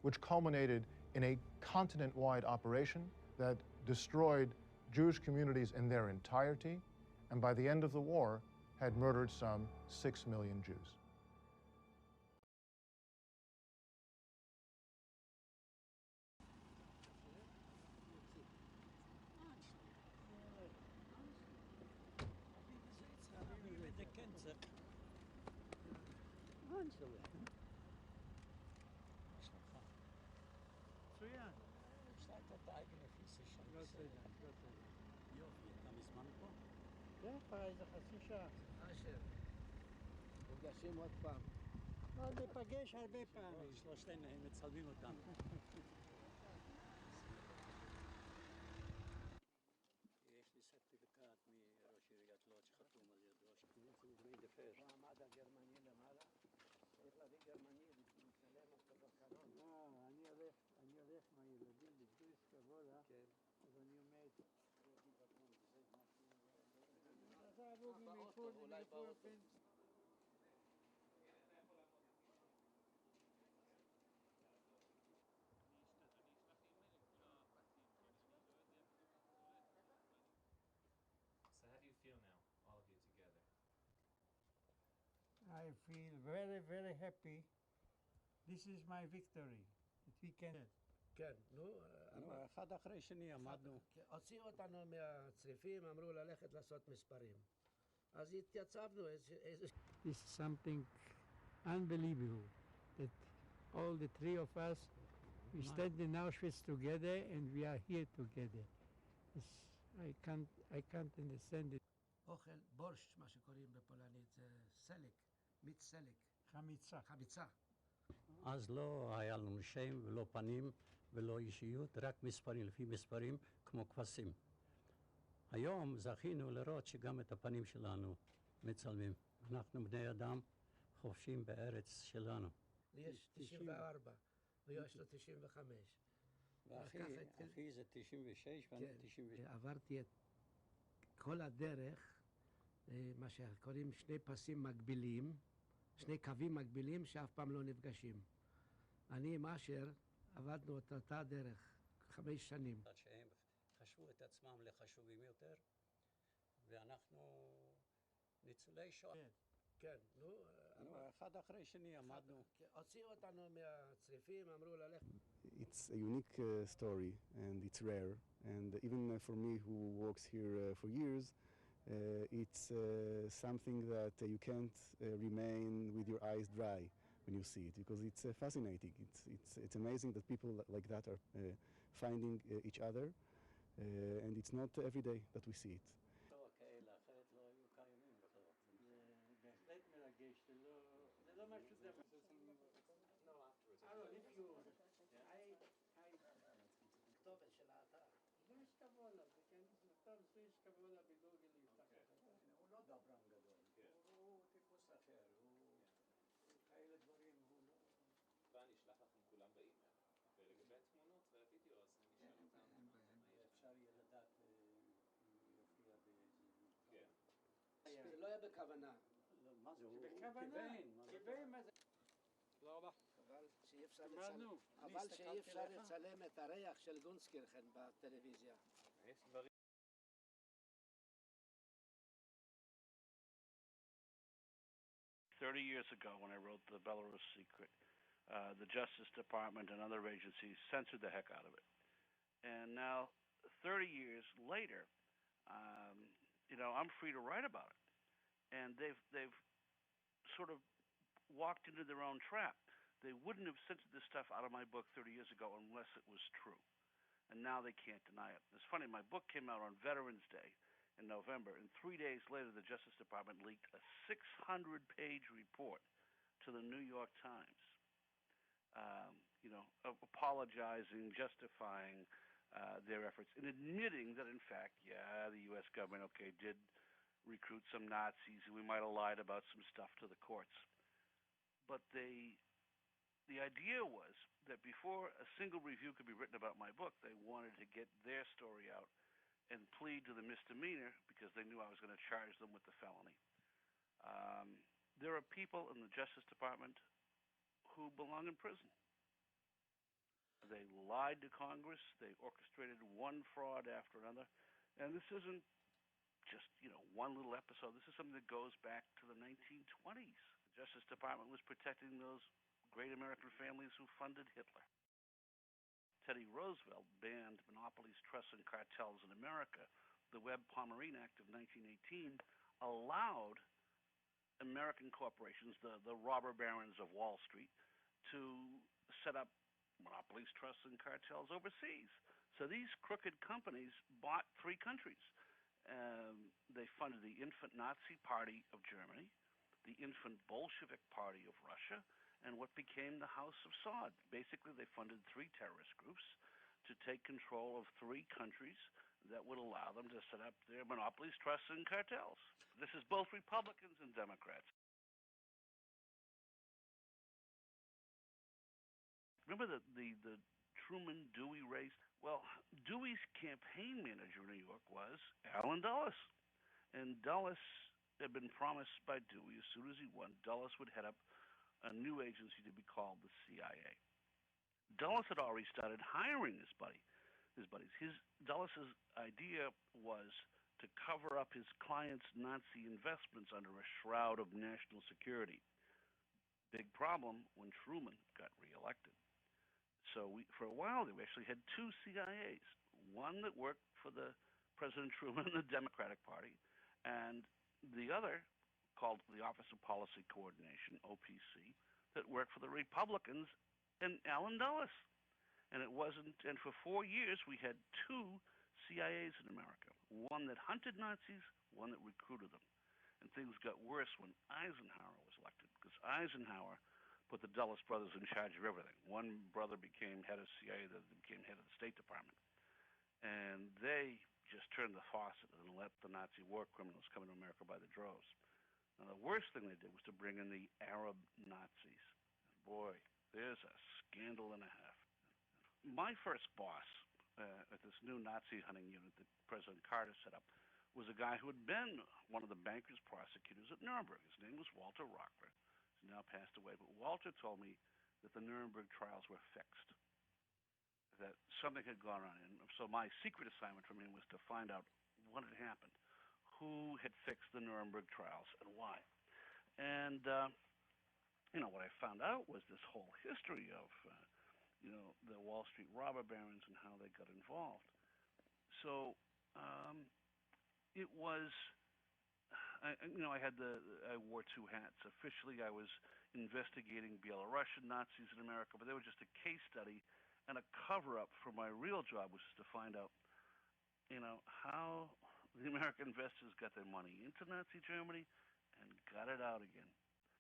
which culminated in a continent-wide operation that destroyed Jewish communities in their entirety, and by the end of the war, had murdered some 6 million Jews. איזה חצי שעה. נפגשים עוד פעם. ניפגש הרבה פעמים. שלושתנו מצלמים אותם. יש לי סרטיפיקט מראש עיריית לוד שחתום על ידו. מעמד הגרמני למעלה. צריך להביא גרמני לצלם אותו בקרון. אני הולך מהילדים בגדוס כבודה. אז אני עומד. So how do you feel now, all of you together? I feel very, very happy. This is my victory. That we can... כן, נו, אחד אחרי שני עמדנו. הוציאו אותנו מהצריפים, אמרו ללכת לעשות מספרים. אז התייצבנו This is something unbelievable, that all the three of us, we stand in Auschwitz together and we are here together. I can't understand it. אוכל, בורש, מה שקוראים בפולנית, זה סלק, מיץ סלק. חמיצה. חמיצה. אז לא היה לנו שם ולא פנים ולא אישיות, רק מספרים, לפי מספרים כמו כבשים. היום זכינו לראות שגם את הפנים שלנו מצלמים. אנחנו בני אדם חופשים בארץ שלנו. לי יש 94 ויש לו 95. ואחי זה 96 ואני 96. עברתי את כל הדרך, מה שקוראים שני פסים מקבילים, שני קווים מקבילים שאף פעם לא נפגשים. אני עם אשר עבדנו את אותה דרך 5 שנים. שהם חשבו את עצמם לחשובים יותר, ואנחנו ניצולי שואה. כן, נו, אחד אחרי שני עמדנו. הוציאו אותנו מהצריפים, אמרו ללכת. It's a unique story, and it's rare. And even for me, who works here for years, it's something that you can't remain with your eyes dry when you see it, because it's fascinating. It's amazing that people like that are finding each other, and it's not every day that we see it. כאלה, אחרת לא היו קיימים בכלל. זה בהחלט מרגש, זה לא משהו דבר. כתובת של האתר. יש כבולה, תיכנס לכתוב שיש כבולה בגוגל יפתח. הוא לא דברן גדול, הוא טיפוס אחר, הוא כאלה דברים, הוא לא... ואני אשלח לכם כולם באימייל, ולגבי התמונות והווידאו אז אני אשאל אותם. אפשר יהיה לדעת אם יופיע באיזה... כן. זה לא היה בכוונה. מה זה, הוא כיוון. תודה רבה. חבל שאי אפשר לצלם את הריח של גונסקירכן בטלוויזיה. יש דברים. Years ago, when I wrote The Belarus Secret, the Justice Department and other agencies censored the heck out of it. And now, 30 years later, I'm free to write about it. And they've sort of walked into their own trap. They wouldn't have censored this stuff out of my book 30 years ago unless it was true. And now they can't deny it. It's funny, my book came out on Veterans Day in November, and 3 days later the Justice Department leaked a 600-page report to the New York Times, apologizing, justifying their efforts, and admitting that, in fact, the U.S. government, did recruit some Nazis, and we might have lied about some stuff to the courts. But the idea was that before a single review could be written about my book, they wanted to get their story out and plead to the misdemeanor because they knew I was going to charge them with the felony. There are people in the Justice Department who belong in prison. They lied to Congress. They orchestrated one fraud after another. And this isn't just, one little episode. This is something that goes back to the 1920s. The Justice Department was protecting those great American families who funded Hitler. Teddy Roosevelt banned monopolies, trusts, and cartels in America. The Webb-Pomerene Act of 1918 allowed American corporations, the robber barons of Wall Street, to set up monopolies, trusts, and cartels overseas. So these crooked companies bought 3 countries. They funded the infant Nazi Party of Germany, the infant Bolshevik Party of Russia, and what became the House of Saud. Basically, they funded 3 terrorist groups to take control of 3 countries that would allow them to set up their monopolies, trusts, and cartels. This is both Republicans and Democrats. Remember the Truman-Dewey race? Well, Dewey's campaign manager in New York was Allen Dulles. And Dulles had been promised by Dewey as soon as he won, Dulles would head up a new agency to be called the CIA. Dulles had already started hiring his buddies. Dulles' idea was to cover up his clients' Nazi investments under a shroud of national security. Big problem when Truman got reelected. So for a while there, we actually had 2 CIAs, one that worked for the President Truman and the Democratic Party, and the other, called the Office of Policy Coordination, OPC, that worked for the Republicans and Allen Dulles. And for 4 years we had 2 CIAs in America, one that hunted Nazis, one that recruited them. And things got worse when Eisenhower was elected, because Eisenhower put the Dulles brothers in charge of everything. One brother became head of CIA, the other became head of the State Department. And they just turned the faucet and let the Nazi war criminals come into America by the droves. Now, the worst thing they did was to bring in the Arab Nazis. And boy, there's a scandal and a half. My first boss at this new Nazi hunting unit that President Carter set up was a guy who had been one of the bankers prosecutors at Nuremberg. His name was Walter Rockler. He's now passed away. But Walter told me that the Nuremberg trials were fixed, that something had gone on. And so my secret assignment for me was to find out what had happened, who had fixed the Nuremberg trials, and why. And what I found out was this whole history of, the Wall Street robber barons and how they got involved. So it was, I wore two hats. Officially, I was investigating Belarusian Nazis in America, but they were just a case study and a cover-up for my real job, which is to find out, how the American investors got their money into Nazi Germany and got it out again.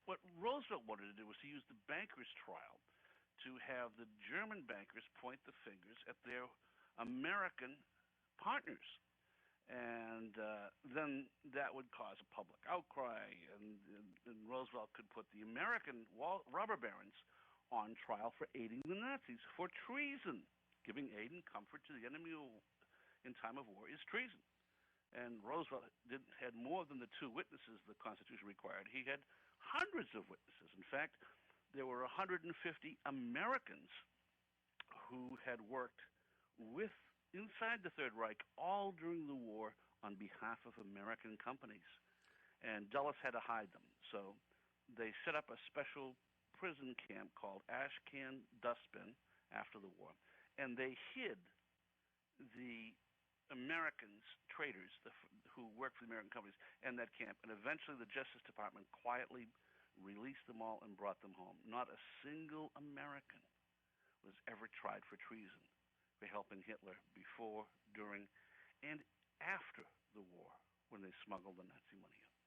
What Roosevelt wanted to do was to use the bankers' trial to have the German bankers point the fingers at their American partners. And then that would cause a public outcry, and Roosevelt could put the American robber barons on trial for aiding the Nazis for treason. Giving aid and comfort to the enemy in time of war is treason. And Roosevelt had more than the two witnesses the Constitution required. He had hundreds of witnesses. In fact, there were 150 Americans who had worked inside the Third Reich all during the war on behalf of American companies. And Dulles had to hide them. So they set up a special prison camp called Ashcan Dustbin after the war. And they hid the Americans, traitors who worked for the American companies, in that camp. And eventually the Justice Department quietly released them all and brought them home. Not a single American was ever tried for treason for helping Hitler before, during, and after the war when they smuggled the Nazi money in.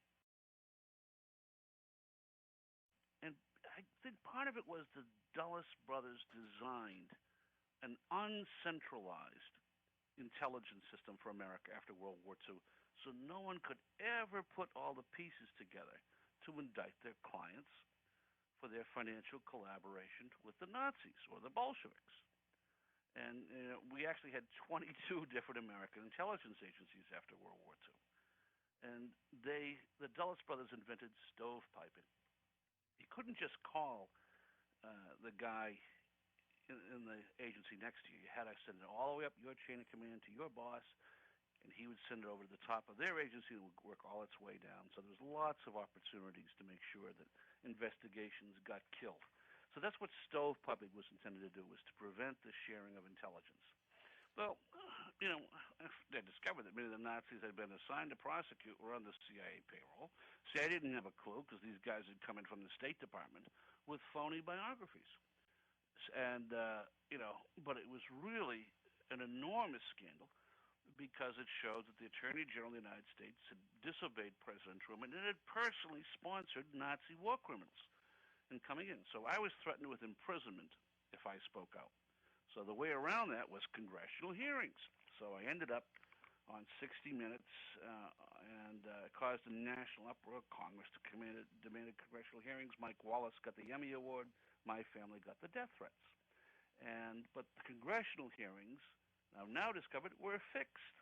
And I think part of it was the Dulles brothers designed an uncentralized intelligence system for America after World War II, so no one could ever put all the pieces together to indict their clients for their financial collaboration with the Nazis or the Bolsheviks. And we actually had 22 different American intelligence agencies after World War II. And the Dulles brothers invented stovepiping. You couldn't just call the guy in the agency next to you. You had to send it all the way up your chain of command to your boss, and he would send it over to the top of their agency and it would work all its way down. So there's lots of opportunities to make sure that investigations got killed. So that's what stovepiping was intended to do, was to prevent the sharing of intelligence. Well, they discovered that many of the Nazis had been assigned to prosecute were on the CIA payroll. CIA didn't have a clue because these guys had come in from the State Department with phony biographies. And, but it was really an enormous scandal because it showed that the Attorney General of the United States had disobeyed President Truman and had personally sponsored Nazi war criminals in coming in. So I was threatened with imprisonment if I spoke out. So the way around that was congressional hearings. So I ended up on 60 Minutes and caused a national uproar. Congress demanded congressional hearings. Mike Wallace got the Emmy Award. My family got the death threats. But the congressional hearings, I've now discovered, were fixed.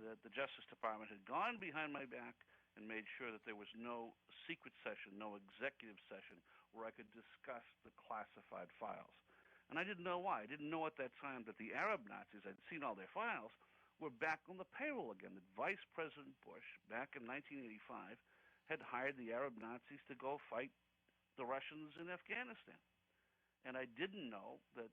That the Justice Department had gone behind my back and made sure that there was no secret session, no executive session where I could discuss the classified files. And I didn't know why. I didn't know at that time that the Arab Nazis, I'd seen all their files, were back on the payroll again. That Vice President Bush, back in 1985, had hired the Arab Nazis to go fight the Russians in Afghanistan. And I didn't know that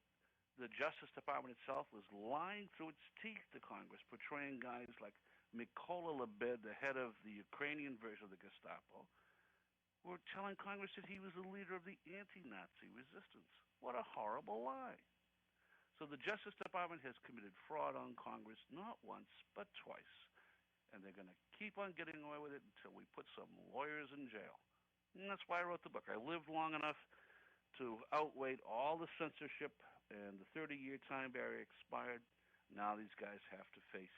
the Justice Department itself was lying through its teeth to Congress, portraying guys like Mykola Lebed, the head of the Ukrainian version of the Gestapo, were telling Congress that he was the leader of the anti-Nazi resistance. What a horrible lie. So the Justice Department has committed fraud on Congress not once, but twice. And they're going to keep on getting away with it until we put some lawyers in jail. And that's why I wrote the book. I lived long enough to outweigh all the censorship, and the 30-year time barrier expired. Now these guys have to face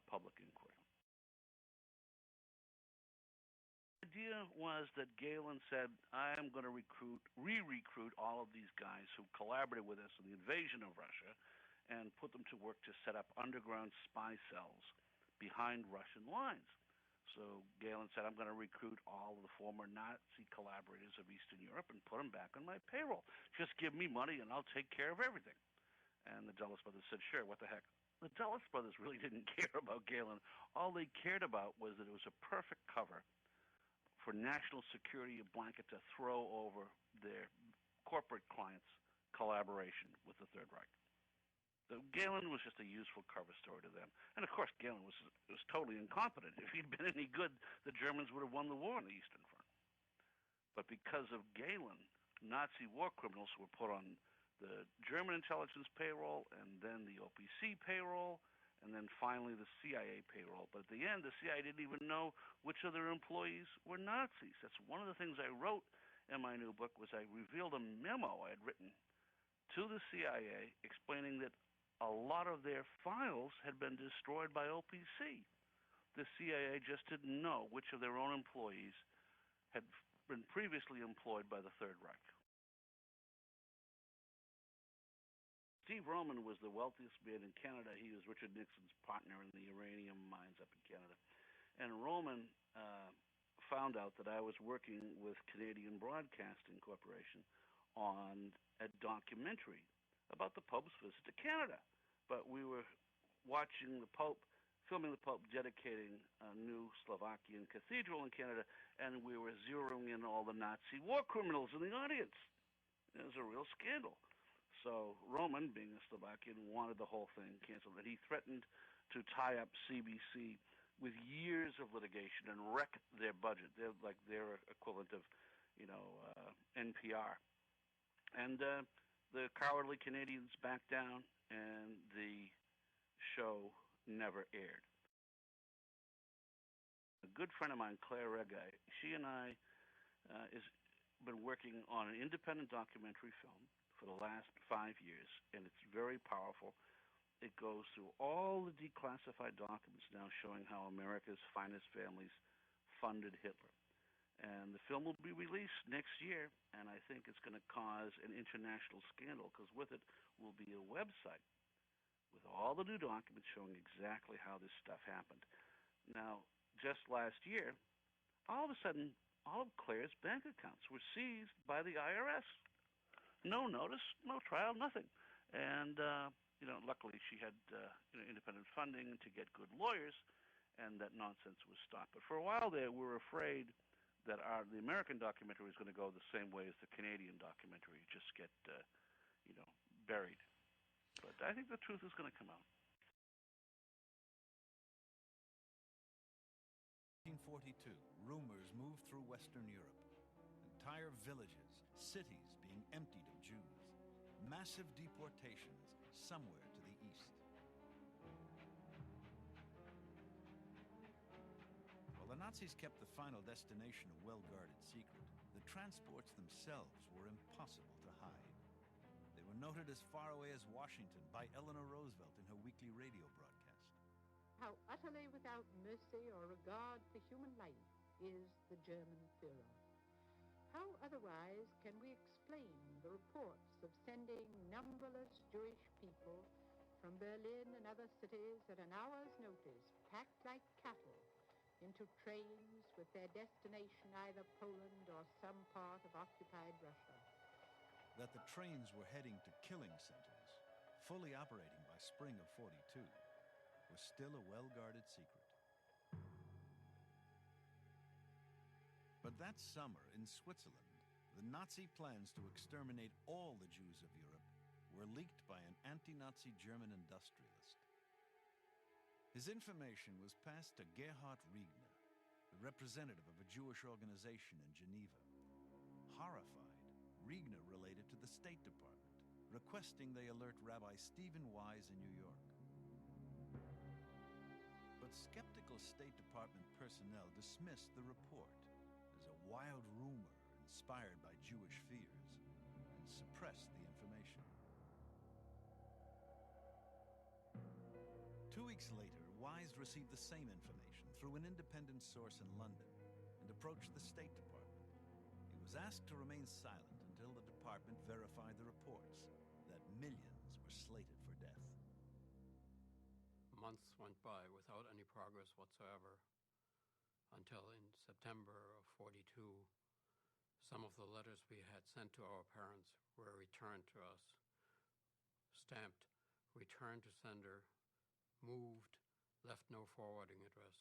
public inquiry. The idea was that Galen said, I'm going to re-recruit all of these guys who collaborated with us in the invasion of Russia and put them to work to set up underground spy cells behind Russian lines. So Galen said, I'm going to recruit all of the former Nazi collaborators of Eastern Europe and put them back on my payroll. Just give me money and I'll take care of everything. And the Dulles brothers said, sure, what the heck. The Dulles brothers really didn't care about Galen. All they cared about was that it was a perfect cover for national security a blanket to throw over their corporate clients' collaboration with the Third Reich. So Galen was just a useful cover story to them. And of course, Galen was totally incompetent. If he'd been any good, the Germans would have won the war on the Eastern Front. But because of Galen, Nazi war criminals were put on the German intelligence payroll, and then the OPC payroll, and then finally the CIA payroll. But at the end, the CIA didn't even know which of their employees were Nazis. That's one of the things I wrote in my new book, was I revealed a memo I had written to the CIA explaining that a lot of their files had been destroyed by OPC. The CIA just didn't know which of their own employees had been previously employed by the Third Reich. Steve Roman was the wealthiest man in Canada. He was Richard Nixon's partner in the uranium mines up in Canada. And Roman found out that I was working with Canadian Broadcasting Corporation on a documentary about the Pope's visit to Canada. But we were watching the Pope, filming the Pope dedicating a new Slovakian cathedral in Canada, and we were zeroing in all the Nazi war criminals in the audience. It was a real scandal. So Roman, being a Slovakian, wanted the whole thing canceled, and he threatened to tie up CBC with years of litigation and wreck their budget. They're like their equivalent of, NPR. And the cowardly Canadians backed down, and the show never aired. A good friend of mine, Claire Regay, she and I has been working on an independent documentary film for the last 5 years, and it's very powerful. It goes through all the declassified documents now showing how America's finest families funded Hitler. And the film will be released next year, and I think it's going to cause an international scandal, because with it will be a website with all the new documents showing exactly how this stuff happened. Now, just last year, all of a sudden, all of Claire's bank accounts were seized by the IRS. No notice, no trial, nothing. And, luckily she had independent funding to get good lawyers, and that nonsense was stopped. But for a while there, we were afraid that the American documentary was going to go the same way as the Canadian documentary, just get, buried. But I think the truth is going to come out. 1942, rumors moved through Western Europe. Entire villages, cities being emptied of Jews. Massive deportations somewhere to the east. While the Nazis kept the final destination a well-guarded secret, the transports themselves were impossible to hide. They were noted as far away as Washington by Eleanor Roosevelt in her weekly radio broadcast. How utterly without mercy or regard for human life is the German Führer. How otherwise can we explain the reports of sending numberless Jewish people from Berlin and other cities at an hour's notice, packed like cattle, into trains with their destination either Poland or some part of occupied Russia? That the trains were heading to killing centers, fully operating by spring of '42, was still a well-guarded secret. But that summer in Switzerland, the Nazi plans to exterminate all the Jews of Europe were leaked by an anti-Nazi German industrialist. His information was passed to Gerhard Riegner, the representative of a Jewish organization in Geneva. Horrified, Riegner related to the State Department, requesting they alert Rabbi Stephen Wise in New York. But skeptical State Department personnel dismissed the report as a wild rumor inspired by Jewish fears and suppressed the information. 2 weeks later, Wise received the same information through an independent source in London and approached the State Department. He was asked to remain silent until the department verified the reports that millions were slated for death. Months went by without any progress whatsoever until in September of '42, some of the letters we had sent to our parents were returned to us, stamped, returned to sender, moved, left no forwarding address.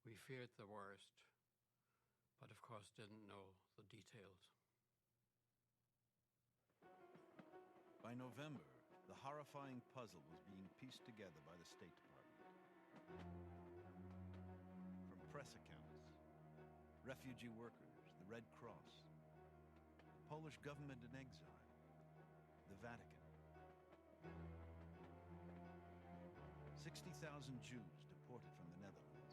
We feared the worst but of course didn't know the details. By November, the horrifying puzzle was being pieced together by the State Department. From press accounts, refugee workers, the Red Cross, the Polish government in exile, the Vatican. 60,000 Jews deported from the Netherlands.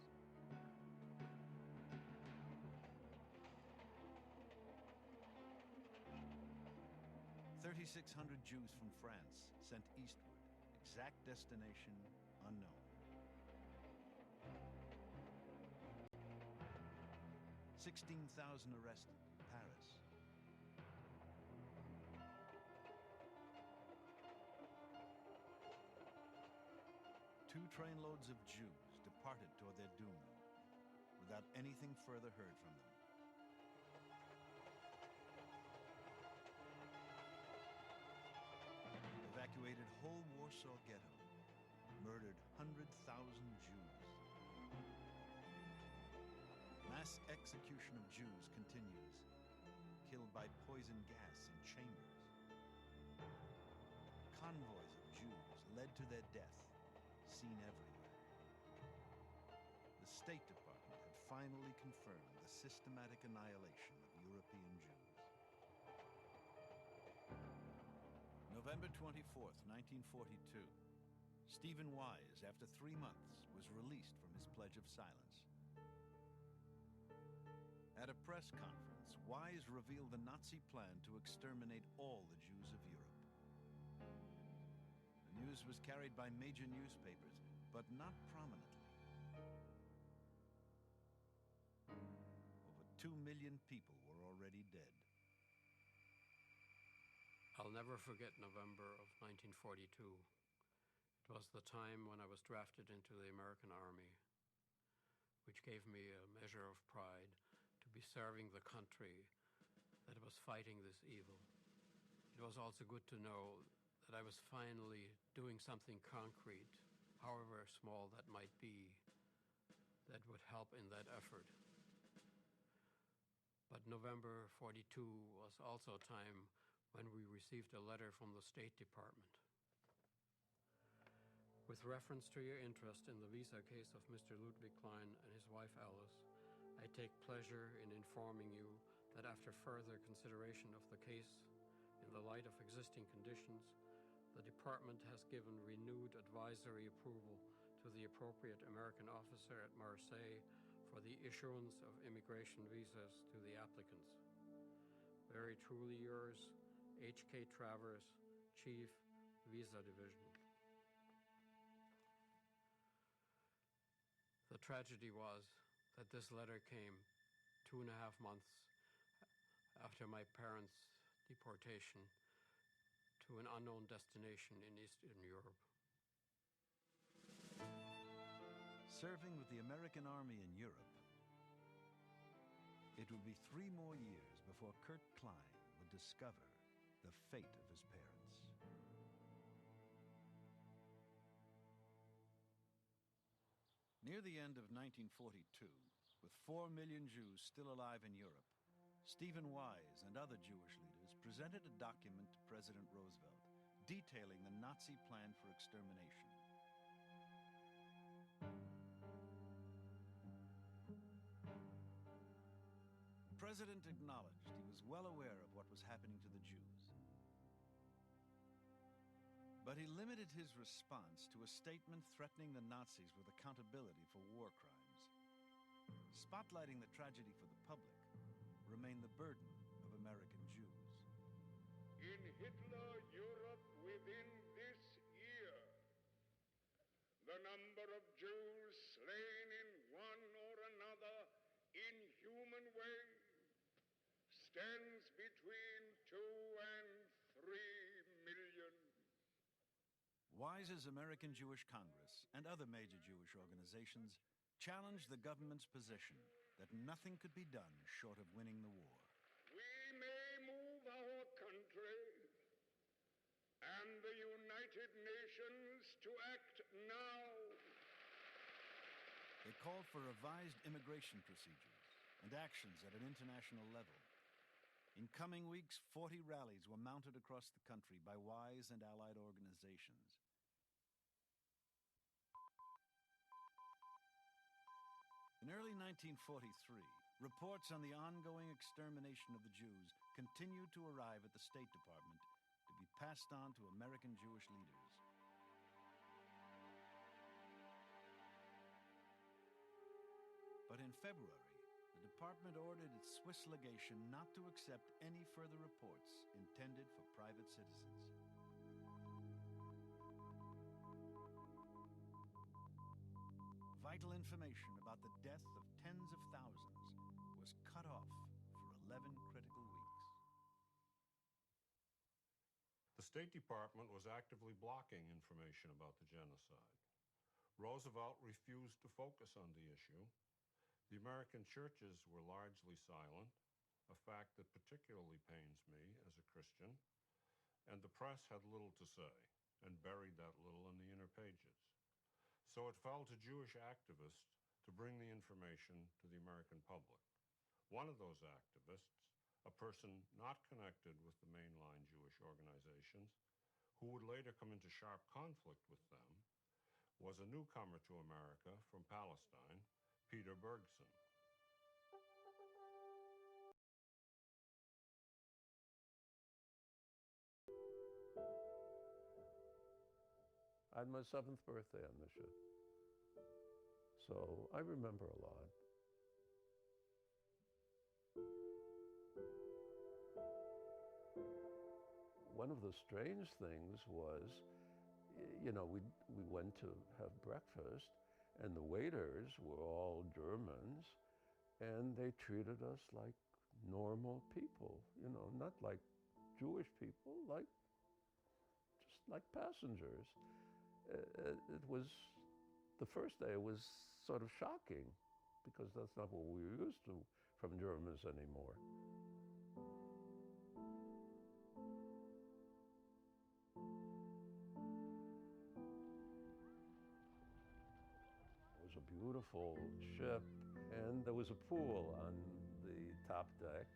3,600 Jews from France sent eastward, exact destination unknown. 16,000 arrested in Paris. Two trainloads of Jews departed toward their doom without anything further heard from them. Evacuated whole Warsaw ghetto, murdered 100,000 Jews. Mass execution of Jews continues, killed by poison gas in chambers. Convoys of Jews led to their death, seen everywhere. The State Department had finally confirmed the systematic annihilation of European Jews. November 24th, 1942. Stephen Wise, after 3 months, was released from his pledge of silence. At a press conference, Wise revealed the Nazi plan to exterminate all the Jews of Europe. The news was carried by major newspapers, but not prominently. Over 2 million people were already dead. I'll never forget November of 1942. It was the time when I was drafted into the American Army, which gave me a measure of pride to be serving the country that was fighting this evil. It was also good to know that I was finally doing something concrete, however small that might be, that would help in that effort. But November 42 was also a time when we received a letter from the State Department. With reference to your interest in the visa case of Mr. Ludwig Klein and his wife Alice, I take pleasure in informing you that after further consideration of the case in the light of existing conditions, the department has given renewed advisory approval to the appropriate American officer at Marseille for the issuance of immigration visas to the applicants. Very truly yours, H.K. Travers, Chief, Visa Division. The tragedy was that this letter came 2.5 months after my parents' deportation to an unknown destination in Eastern Europe. Serving with the American Army in Europe, it would be 3 more years before Kurt Klein would discover the fate of his parents. Near the end of 1942, with 4 million Jews still alive in Europe, Stephen Wise and other Jewish leaders presented a document to President Roosevelt detailing the Nazi plan for extermination. The President acknowledged he was well aware of what was happening to the Jews. But he limited his response to a statement threatening the Nazis with accountability for war crimes. Spotlighting the tragedy for the public remained the burden of American Jews. In Hitler Europe within this year, the number of Jews slain in one or another inhuman way stands between 2 and 3 million. Wise's American Jewish Congress and other major Jewish organizations challenged the government's position that nothing could be done short of winning the war. We may move our country and the United Nations to act now. They called for revised immigration procedures and actions at an international level. In coming weeks, 40 rallies were mounted across the country by WISE and allied organizations. In early 1943, reports on the ongoing extermination of the Jews continued to arrive at the State Department to be passed on to American Jewish leaders. But in February, the department ordered its Swiss legation not to accept any further reports intended for private citizens. Vital information about the death of tens of thousands was cut off for 11 critical weeks. The State Department was actively blocking information about the genocide. Roosevelt refused to focus on the issue. The American churches were largely silent, a fact that particularly pains me as a Christian, and the press had little to say and buried that little in the inner pages. So it fell to Jewish activists to bring the information to the American public. One of those activists, a person not connected with the mainline Jewish organizations, who would later come into sharp conflict with them, was a newcomer to America from Palestine, Peter Bergson. I had my 7th birthday on the ship, so I remember a lot. One of the strange things was, you know, we went to have breakfast, and the waiters were all Germans, and they treated us like normal people, you know, not like Jewish people, just like passengers. It was, the first day it was sort of shocking, because that's not what we were used to from Germans anymore. It was a beautiful ship, and there was a pool on the top deck,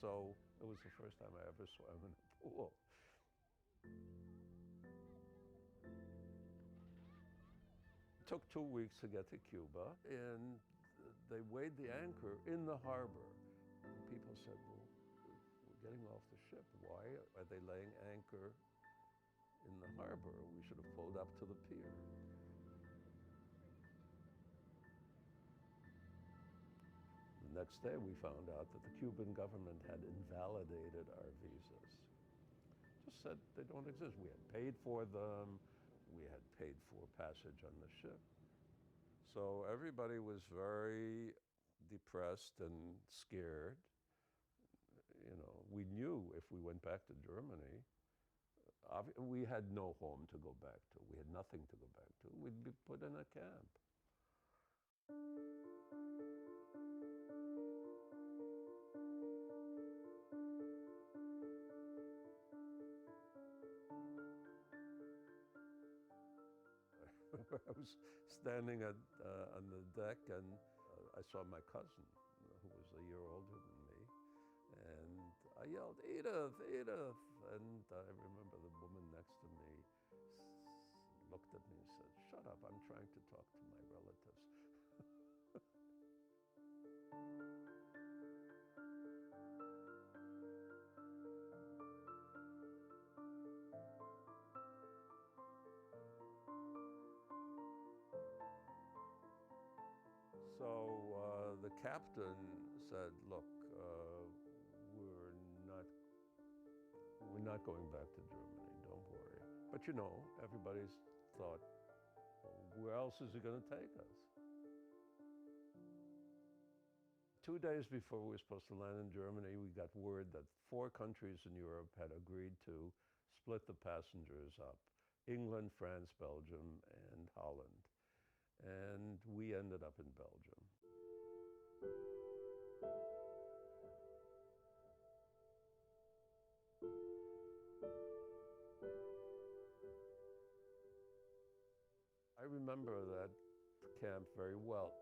so it was the first time I ever swam in a pool. It took 2 weeks to get to Cuba, and they weighed the anchor in the harbor. And people said, well, we're getting off the ship. Why are they laying anchor in the harbor? We should have pulled up to the pier. The next day we found out that the Cuban government had invalidated our visas. Just said they don't exist. We had paid for them. We had paid for passage on the ship. So everybody was very depressed and scared. You know, we knew if we went back to Germany, we had no home to go back to. We had nothing to go back to. We'd be put in a camp. I was standing on the deck, and I saw my cousin, who was a year older than me, and I yelled, "Edith, Edith!" And I remember the woman next to me looked at me and said, "Shut up, I'm trying to talk to my relatives." So the captain said, "Look, we're not going back to Germany, don't worry." But you know, everybody's thought, well, where else is he going to take us? 2 days before we were supposed to land in Germany, we got word that 4 countries in Europe had agreed to split the passengers up: England, France, Belgium, and Holland. And we ended up in Belgium. I remember that camp very well.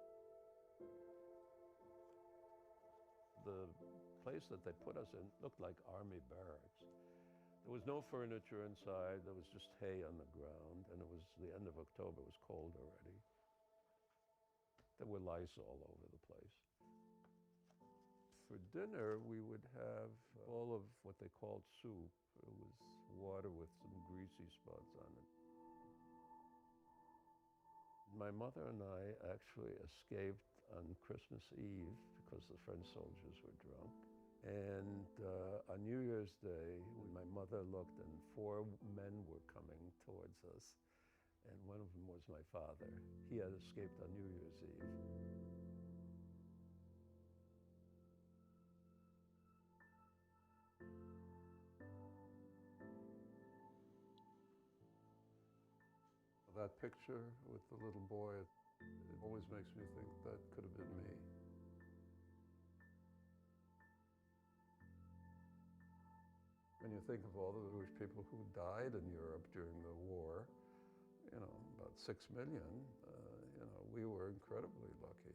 the place that they put us in looked like army barracks. There was no furniture inside. There was just hay on the ground, and it was the end of October. It was cold already. There were lice all over the place. For dinner, we would have all of what they called soup. It was water with some greasy spots on it. My mother and I actually escaped on Christmas Eve because the French soldiers were drunk. And on New Year's Day, my mother looked and 4 men were coming towards us. And one of them was my father. He had escaped on New Year's Eve. That picture with the little boy, it always makes me think that could have been me. When you think of all the Jewish people who died in Europe during the war, you know, about 6 million, you know, we were incredibly lucky.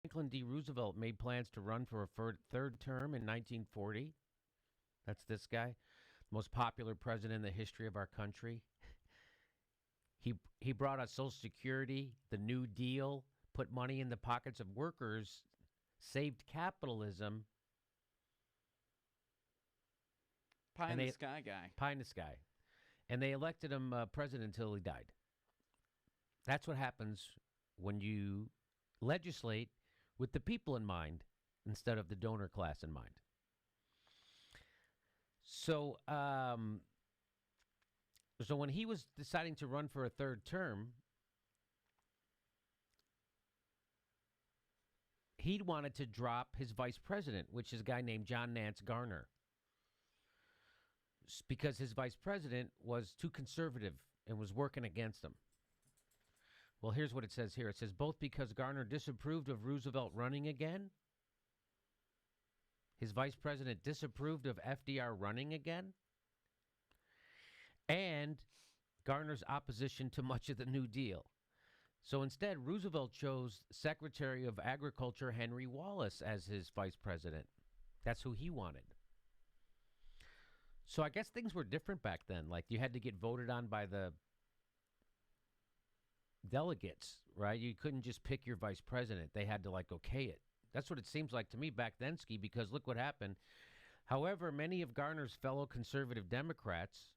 Franklin D. Roosevelt made plans to run for a third term in 1940. That's this guy, most popular president in the history of our country. He brought us Social Security, the New Deal, put money in the pockets of workers, saved capitalism. Pie in the sky guy. Pie in the sky. And they elected him president until he died. That's what happens when you legislate with the people in mind instead of the donor class in mind. So, so when he was deciding to run for a third term, he wanted to drop his vice president, which is a guy named John Nance Garner, because his vice president was too conservative and was working against him. Well, here's what it says here. It says, both because Garner disapproved of Roosevelt running again, his vice president disapproved of FDR running again, and Garner's opposition to much of the New Deal. So instead, Roosevelt chose Secretary of Agriculture Henry Wallace as his vice president. That's who he wanted. So I guess things were different back then. Like, you had to get voted on by the delegates, right? You couldn't just pick your vice president. They had to, like, okay it. That's what it seems like to me back then, Ski, because look what happened. However, many of Garner's fellow conservative Democrats,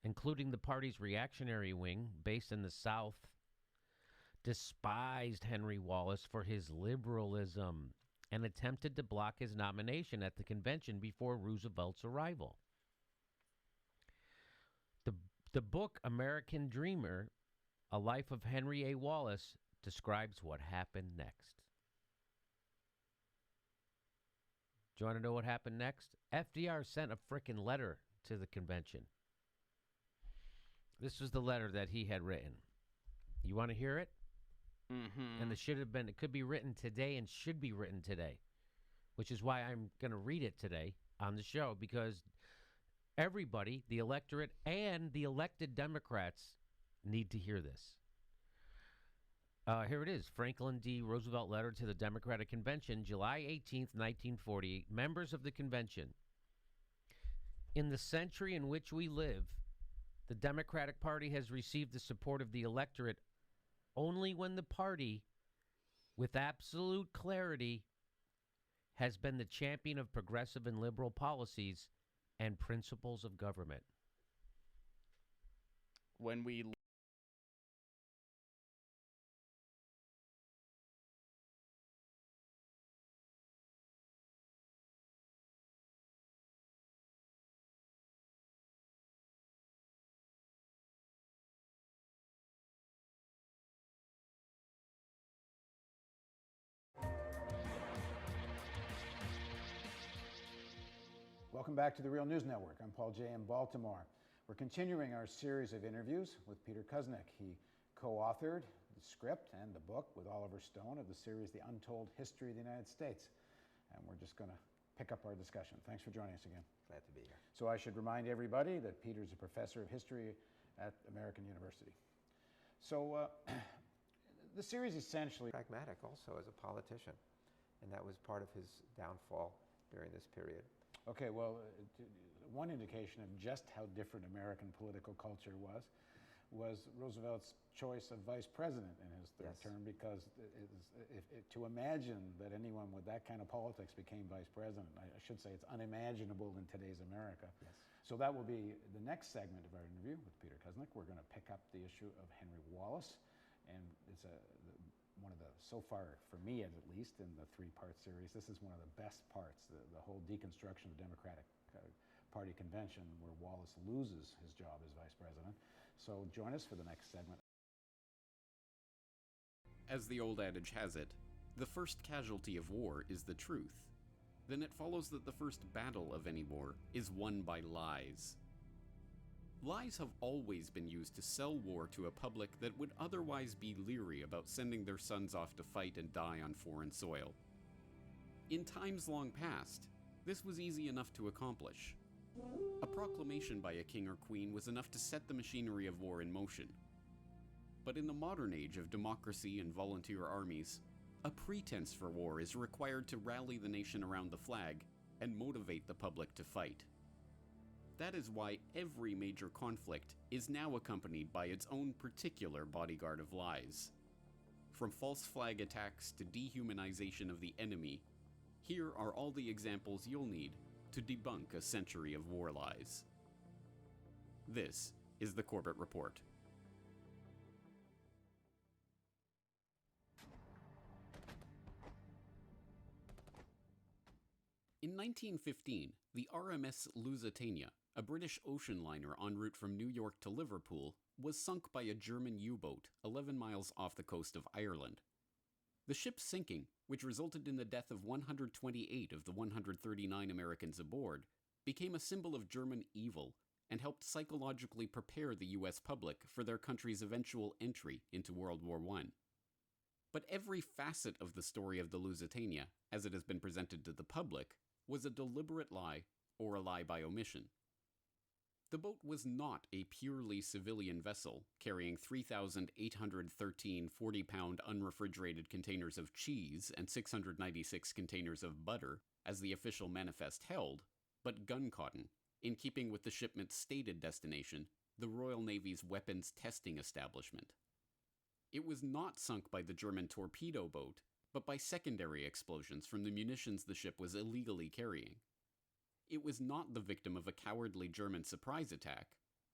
including the party's reactionary wing based in the South, despised Henry Wallace for his liberalism and attempted to block his nomination at the convention before Roosevelt's arrival. The book American Dreamer, A Life of Henry A. Wallace, describes what happened next. Do you want to know what happened next? FDR sent a frickin' letter to the convention. This was the letter that he had written. You want to hear it? Mm-hmm. And it could be written today and should be written today, which is why I'm going to read it today on the show, because everybody, the electorate and the elected Democrats, need to hear this. Here it is. Franklin D. Roosevelt letter to the Democratic Convention, July 18th, 1948. Members of the convention. In the century in which we live, the Democratic Party has received the support of the electorate only when the party, with absolute clarity, has been the champion of progressive and liberal policies and principles of government. When we Welcome back to the Real News Network. I'm Paul Jay in Baltimore. We're continuing our series of interviews with Peter Kuznick. He co-authored the script and the book with Oliver Stone of the series The Untold History of the United States. And we're just going to pick up our discussion. Thanks for joining us again. Glad to be here. So I should remind everybody that Peter's a professor of history at American University. So the series essentially... Pragmatic also as a politician, and that was part of his downfall during this period. Okay, well, one indication of just how different American political culture was Roosevelt's choice of vice president in his third term, because to imagine that anyone with that kind of politics became vice president, I should say it's unimaginable in today's America. Yes. So that will be the next segment of our interview with Peter Kuznick. We're going to pick up the issue of Henry Wallace, and it's one of the, so far for me at least, in the three-part series, this is one of the best parts, the whole deconstruction of the Democratic Party convention, where Wallace loses his job as vice president. So join us for the next segment. As the old adage has it, the first casualty of war is the truth. Then it follows that the first battle of any war is won by lies. Lies have always been used to sell war to a public that would otherwise be leery about sending their sons off to fight and die on foreign soil. In times long past, this was easy enough to accomplish. A proclamation by a king or queen was enough to set the machinery of war in motion. But in the modern age of democracy and volunteer armies, a pretense for war is required to rally the nation around the flag and motivate the public to fight. That is why every major conflict is now accompanied by its own particular bodyguard of lies. From false flag attacks to dehumanization of the enemy, here are all the examples you'll need to debunk a century of war lies. This is the Corbett Report. In 1915, the RMS Lusitania, a British ocean liner en route from New York to Liverpool, was sunk by a German U-boat 11 miles off the coast of Ireland. The ship's sinking, which resulted in the death of 128 of the 139 Americans aboard, became a symbol of German evil and helped psychologically prepare the U.S. public for their country's eventual entry into World War I. But every facet of the story of the Lusitania, as it has been presented to the public, was a deliberate lie or a lie by omission. The boat was not a purely civilian vessel carrying 3,813 40-pound unrefrigerated containers of cheese and 696 containers of butter, as the official manifest held, but gun cotton, in keeping with the shipment's stated destination, the Royal Navy's weapons testing establishment. It was not sunk by the German torpedo boat, but by secondary explosions from the munitions the ship was illegally carrying. It was not the victim of a cowardly German surprise attack.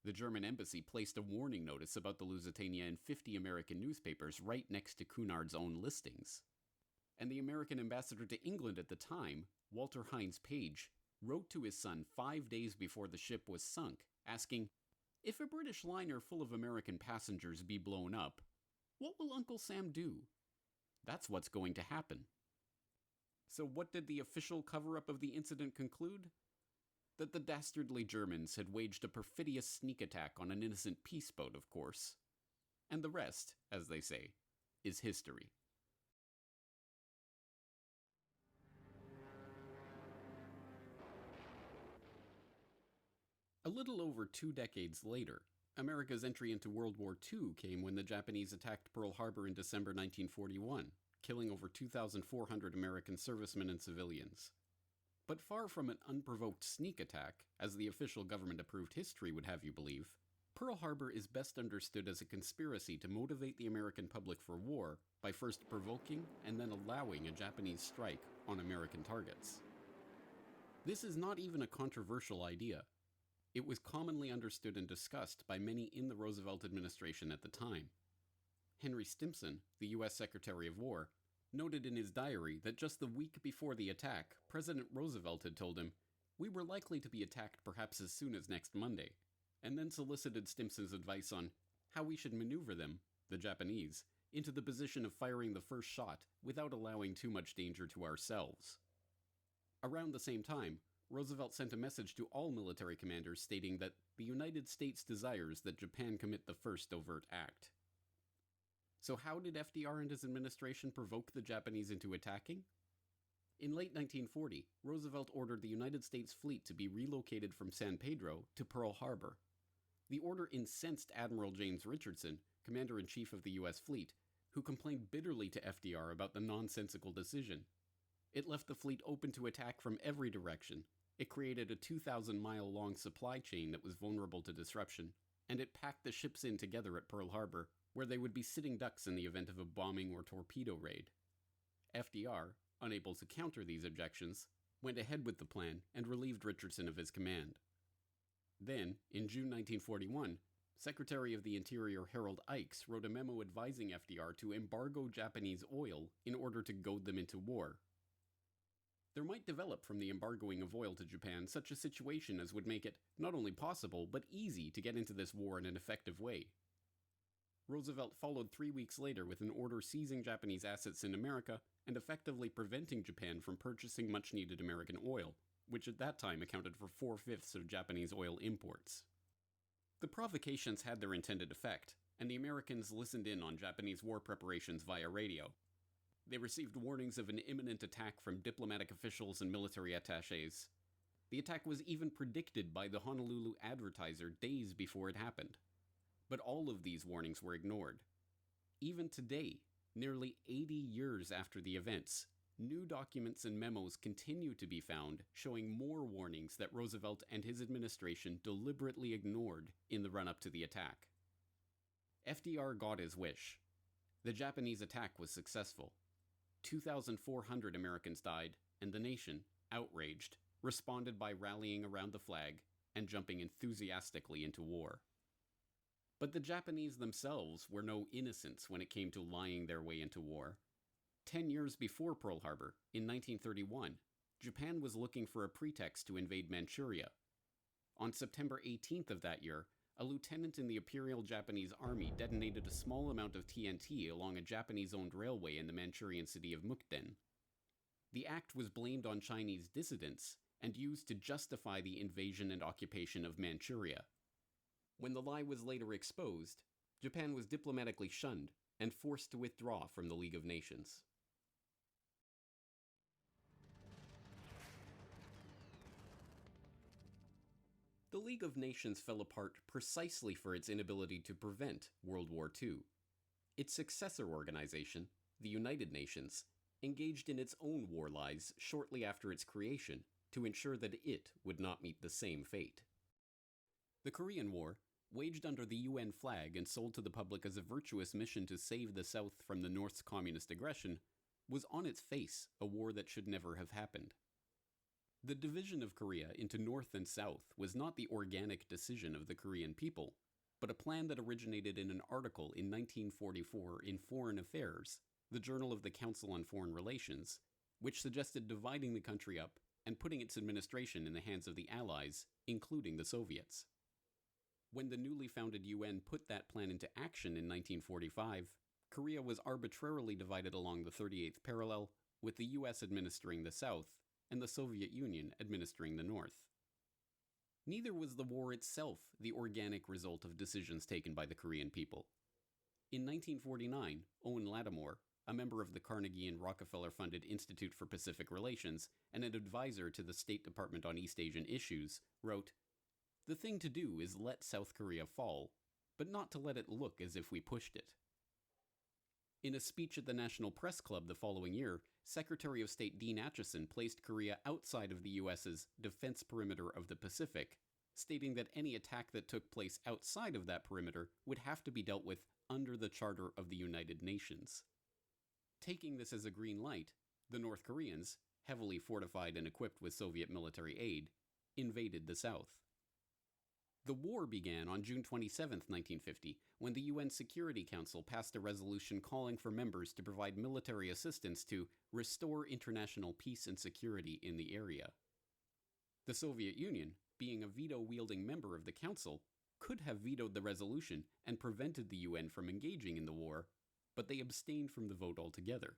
The German embassy placed a warning notice about the Lusitania in 50 American newspapers right next to Cunard's own listings. And the American ambassador to England at the time, Walter Hines Page, wrote to his son 5 days before the ship was sunk, asking, "If a British liner full of American passengers be blown up, what will Uncle Sam do? That's what's going to happen." So what did the official cover-up of the incident conclude? That the dastardly Germans had waged a perfidious sneak attack on an innocent peace boat, of course. And the rest, as they say, is history. A little over 2 decades later, America's entry into World War II came when the Japanese attacked Pearl Harbor in December 1941, killing over 2,400 American servicemen and civilians. But far from an unprovoked sneak attack, as the official government-approved history would have you believe, Pearl Harbor is best understood as a conspiracy to motivate the American public for war by first provoking and then allowing a Japanese strike on American targets. This is not even a controversial idea. It was commonly understood and discussed by many in the Roosevelt administration at the time. Henry Stimson, the U.S. Secretary of War, noted in his diary that just the week before the attack, President Roosevelt had told him, "We were likely to be attacked perhaps as soon as next Monday," and then solicited Stimson's advice on how we should maneuver them, the Japanese, into the position of firing the first shot without allowing too much danger to ourselves. Around the same time, Roosevelt sent a message to all military commanders stating that the United States desires that Japan commit the first overt act. So how did FDR and his administration provoke the Japanese into attacking? In late 1940, Roosevelt ordered the United States fleet to be relocated from San Pedro to Pearl Harbor. The order incensed Admiral James Richardson, Commander-in-Chief of the U.S. fleet, who complained bitterly to FDR about the nonsensical decision. It left the fleet open to attack from every direction. It created a 2,000-mile-long supply chain that was vulnerable to disruption, and it packed the ships in together at Pearl Harbor, where they would be sitting ducks in the event of a bombing or torpedo raid. FDR, unable to counter these objections, went ahead with the plan and relieved Richardson of his command. Then, in June 1941, Secretary of the Interior Harold Ikes wrote a memo advising FDR to embargo Japanese oil in order to goad them into war. There might develop from the embargoing of oil to Japan such a situation as would make it not only possible, but easy to get into this war in an effective way. Roosevelt followed 3 weeks later with an order seizing Japanese assets in America and effectively preventing Japan from purchasing much-needed American oil, which at that time accounted for 4/5 of Japanese oil imports. The provocations had their intended effect, and the Americans listened in on Japanese war preparations via radio. They received warnings of an imminent attack from diplomatic officials and military attachés. The attack was even predicted by the Honolulu Advertiser days before it happened. But all of these warnings were ignored. Even today, nearly 80 years after the events, new documents and memos continue to be found showing more warnings that Roosevelt and his administration deliberately ignored in the run-up to the attack. FDR got his wish. The Japanese attack was successful. 2,400 Americans died, and the nation, outraged, responded by rallying around the flag and jumping enthusiastically into war. But the Japanese themselves were no innocents when it came to lying their way into war. 10 years before Pearl Harbor, in 1931, Japan was looking for a pretext to invade Manchuria. On September 18th of that year, a lieutenant in the Imperial Japanese Army detonated a small amount of TNT along a Japanese-owned railway in the Manchurian city of Mukden. The act was blamed on Chinese dissidents and used to justify the invasion and occupation of Manchuria. When the lie was later exposed, Japan was diplomatically shunned and forced to withdraw from the League of Nations. The League of Nations fell apart precisely for its inability to prevent World War II. Its successor organization, the United Nations, engaged in its own war lies shortly after its creation to ensure that it would not meet the same fate. The Korean War, waged under the UN flag and sold to the public as a virtuous mission to save the South from the North's communist aggression, was on its face a war that should never have happened. The division of Korea into North and South was not the organic decision of the Korean people, but a plan that originated in an article in 1944 in Foreign Affairs, the Journal of the Council on Foreign Relations, which suggested dividing the country up and putting its administration in the hands of the Allies, including the Soviets. When the newly founded UN put that plan into action in 1945, Korea was arbitrarily divided along the 38th parallel, with the US administering the South and the Soviet Union administering the North. Neither was the war itself the organic result of decisions taken by the Korean people. In 1949, Owen Lattimore, a member of the Carnegie and Rockefeller-funded Institute for Pacific Relations and an advisor to the State Department on East Asian issues, wrote, "The thing to do is let South Korea fall, but not to let it look as if we pushed it." In a speech at the National Press Club the following year, Secretary of State Dean Acheson placed Korea outside of the US's defense perimeter of the Pacific, stating that any attack that took place outside of that perimeter would have to be dealt with under the Charter of the United Nations. Taking this as a green light, the North Koreans, heavily fortified and equipped with Soviet military aid, invaded the South. The war began on June 27, 1950, when the UN Security Council passed a resolution calling for members to provide military assistance to restore international peace and security in the area. The Soviet Union, being a veto-wielding member of the Council, could have vetoed the resolution and prevented the UN from engaging in the war, but they abstained from the vote altogether.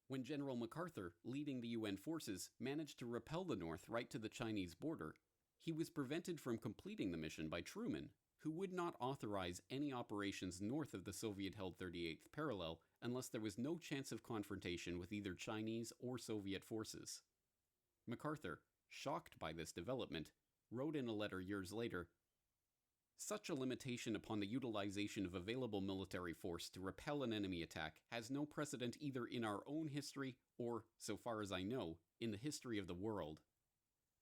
When General MacArthur, leading the UN forces, managed to repel the North right to the Chinese border, he was prevented from completing the mission by Truman, who would not authorize any operations north of the Soviet-held 38th parallel unless there was no chance of confrontation with either Chinese or Soviet forces. MacArthur, shocked by this development, wrote in a letter years later, "Such a limitation upon the utilization of available military force to repel an enemy attack has no precedent either in our own history or, so far as I know, in the history of the world.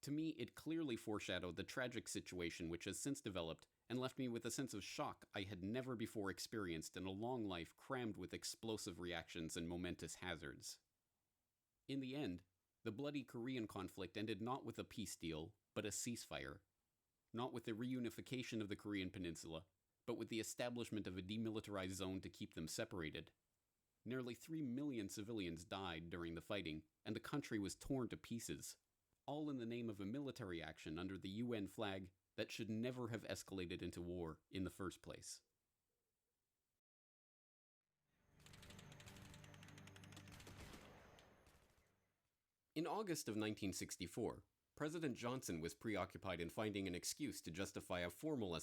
To me, it clearly foreshadowed the tragic situation which has since developed and left me with a sense of shock I had never before experienced in a long life crammed with explosive reactions and momentous hazards." In the end, the bloody Korean conflict ended not with a peace deal, but a ceasefire. Not with the reunification of the Korean peninsula, but with the establishment of a demilitarized zone to keep them separated. Nearly 3 million civilians died during the fighting, and the country was torn to pieces, all in the name of a military action under the UN flag that should never have escalated into war in the first place. In August of 1964, President Johnson was preoccupied in finding an excuse to justify a formal escalation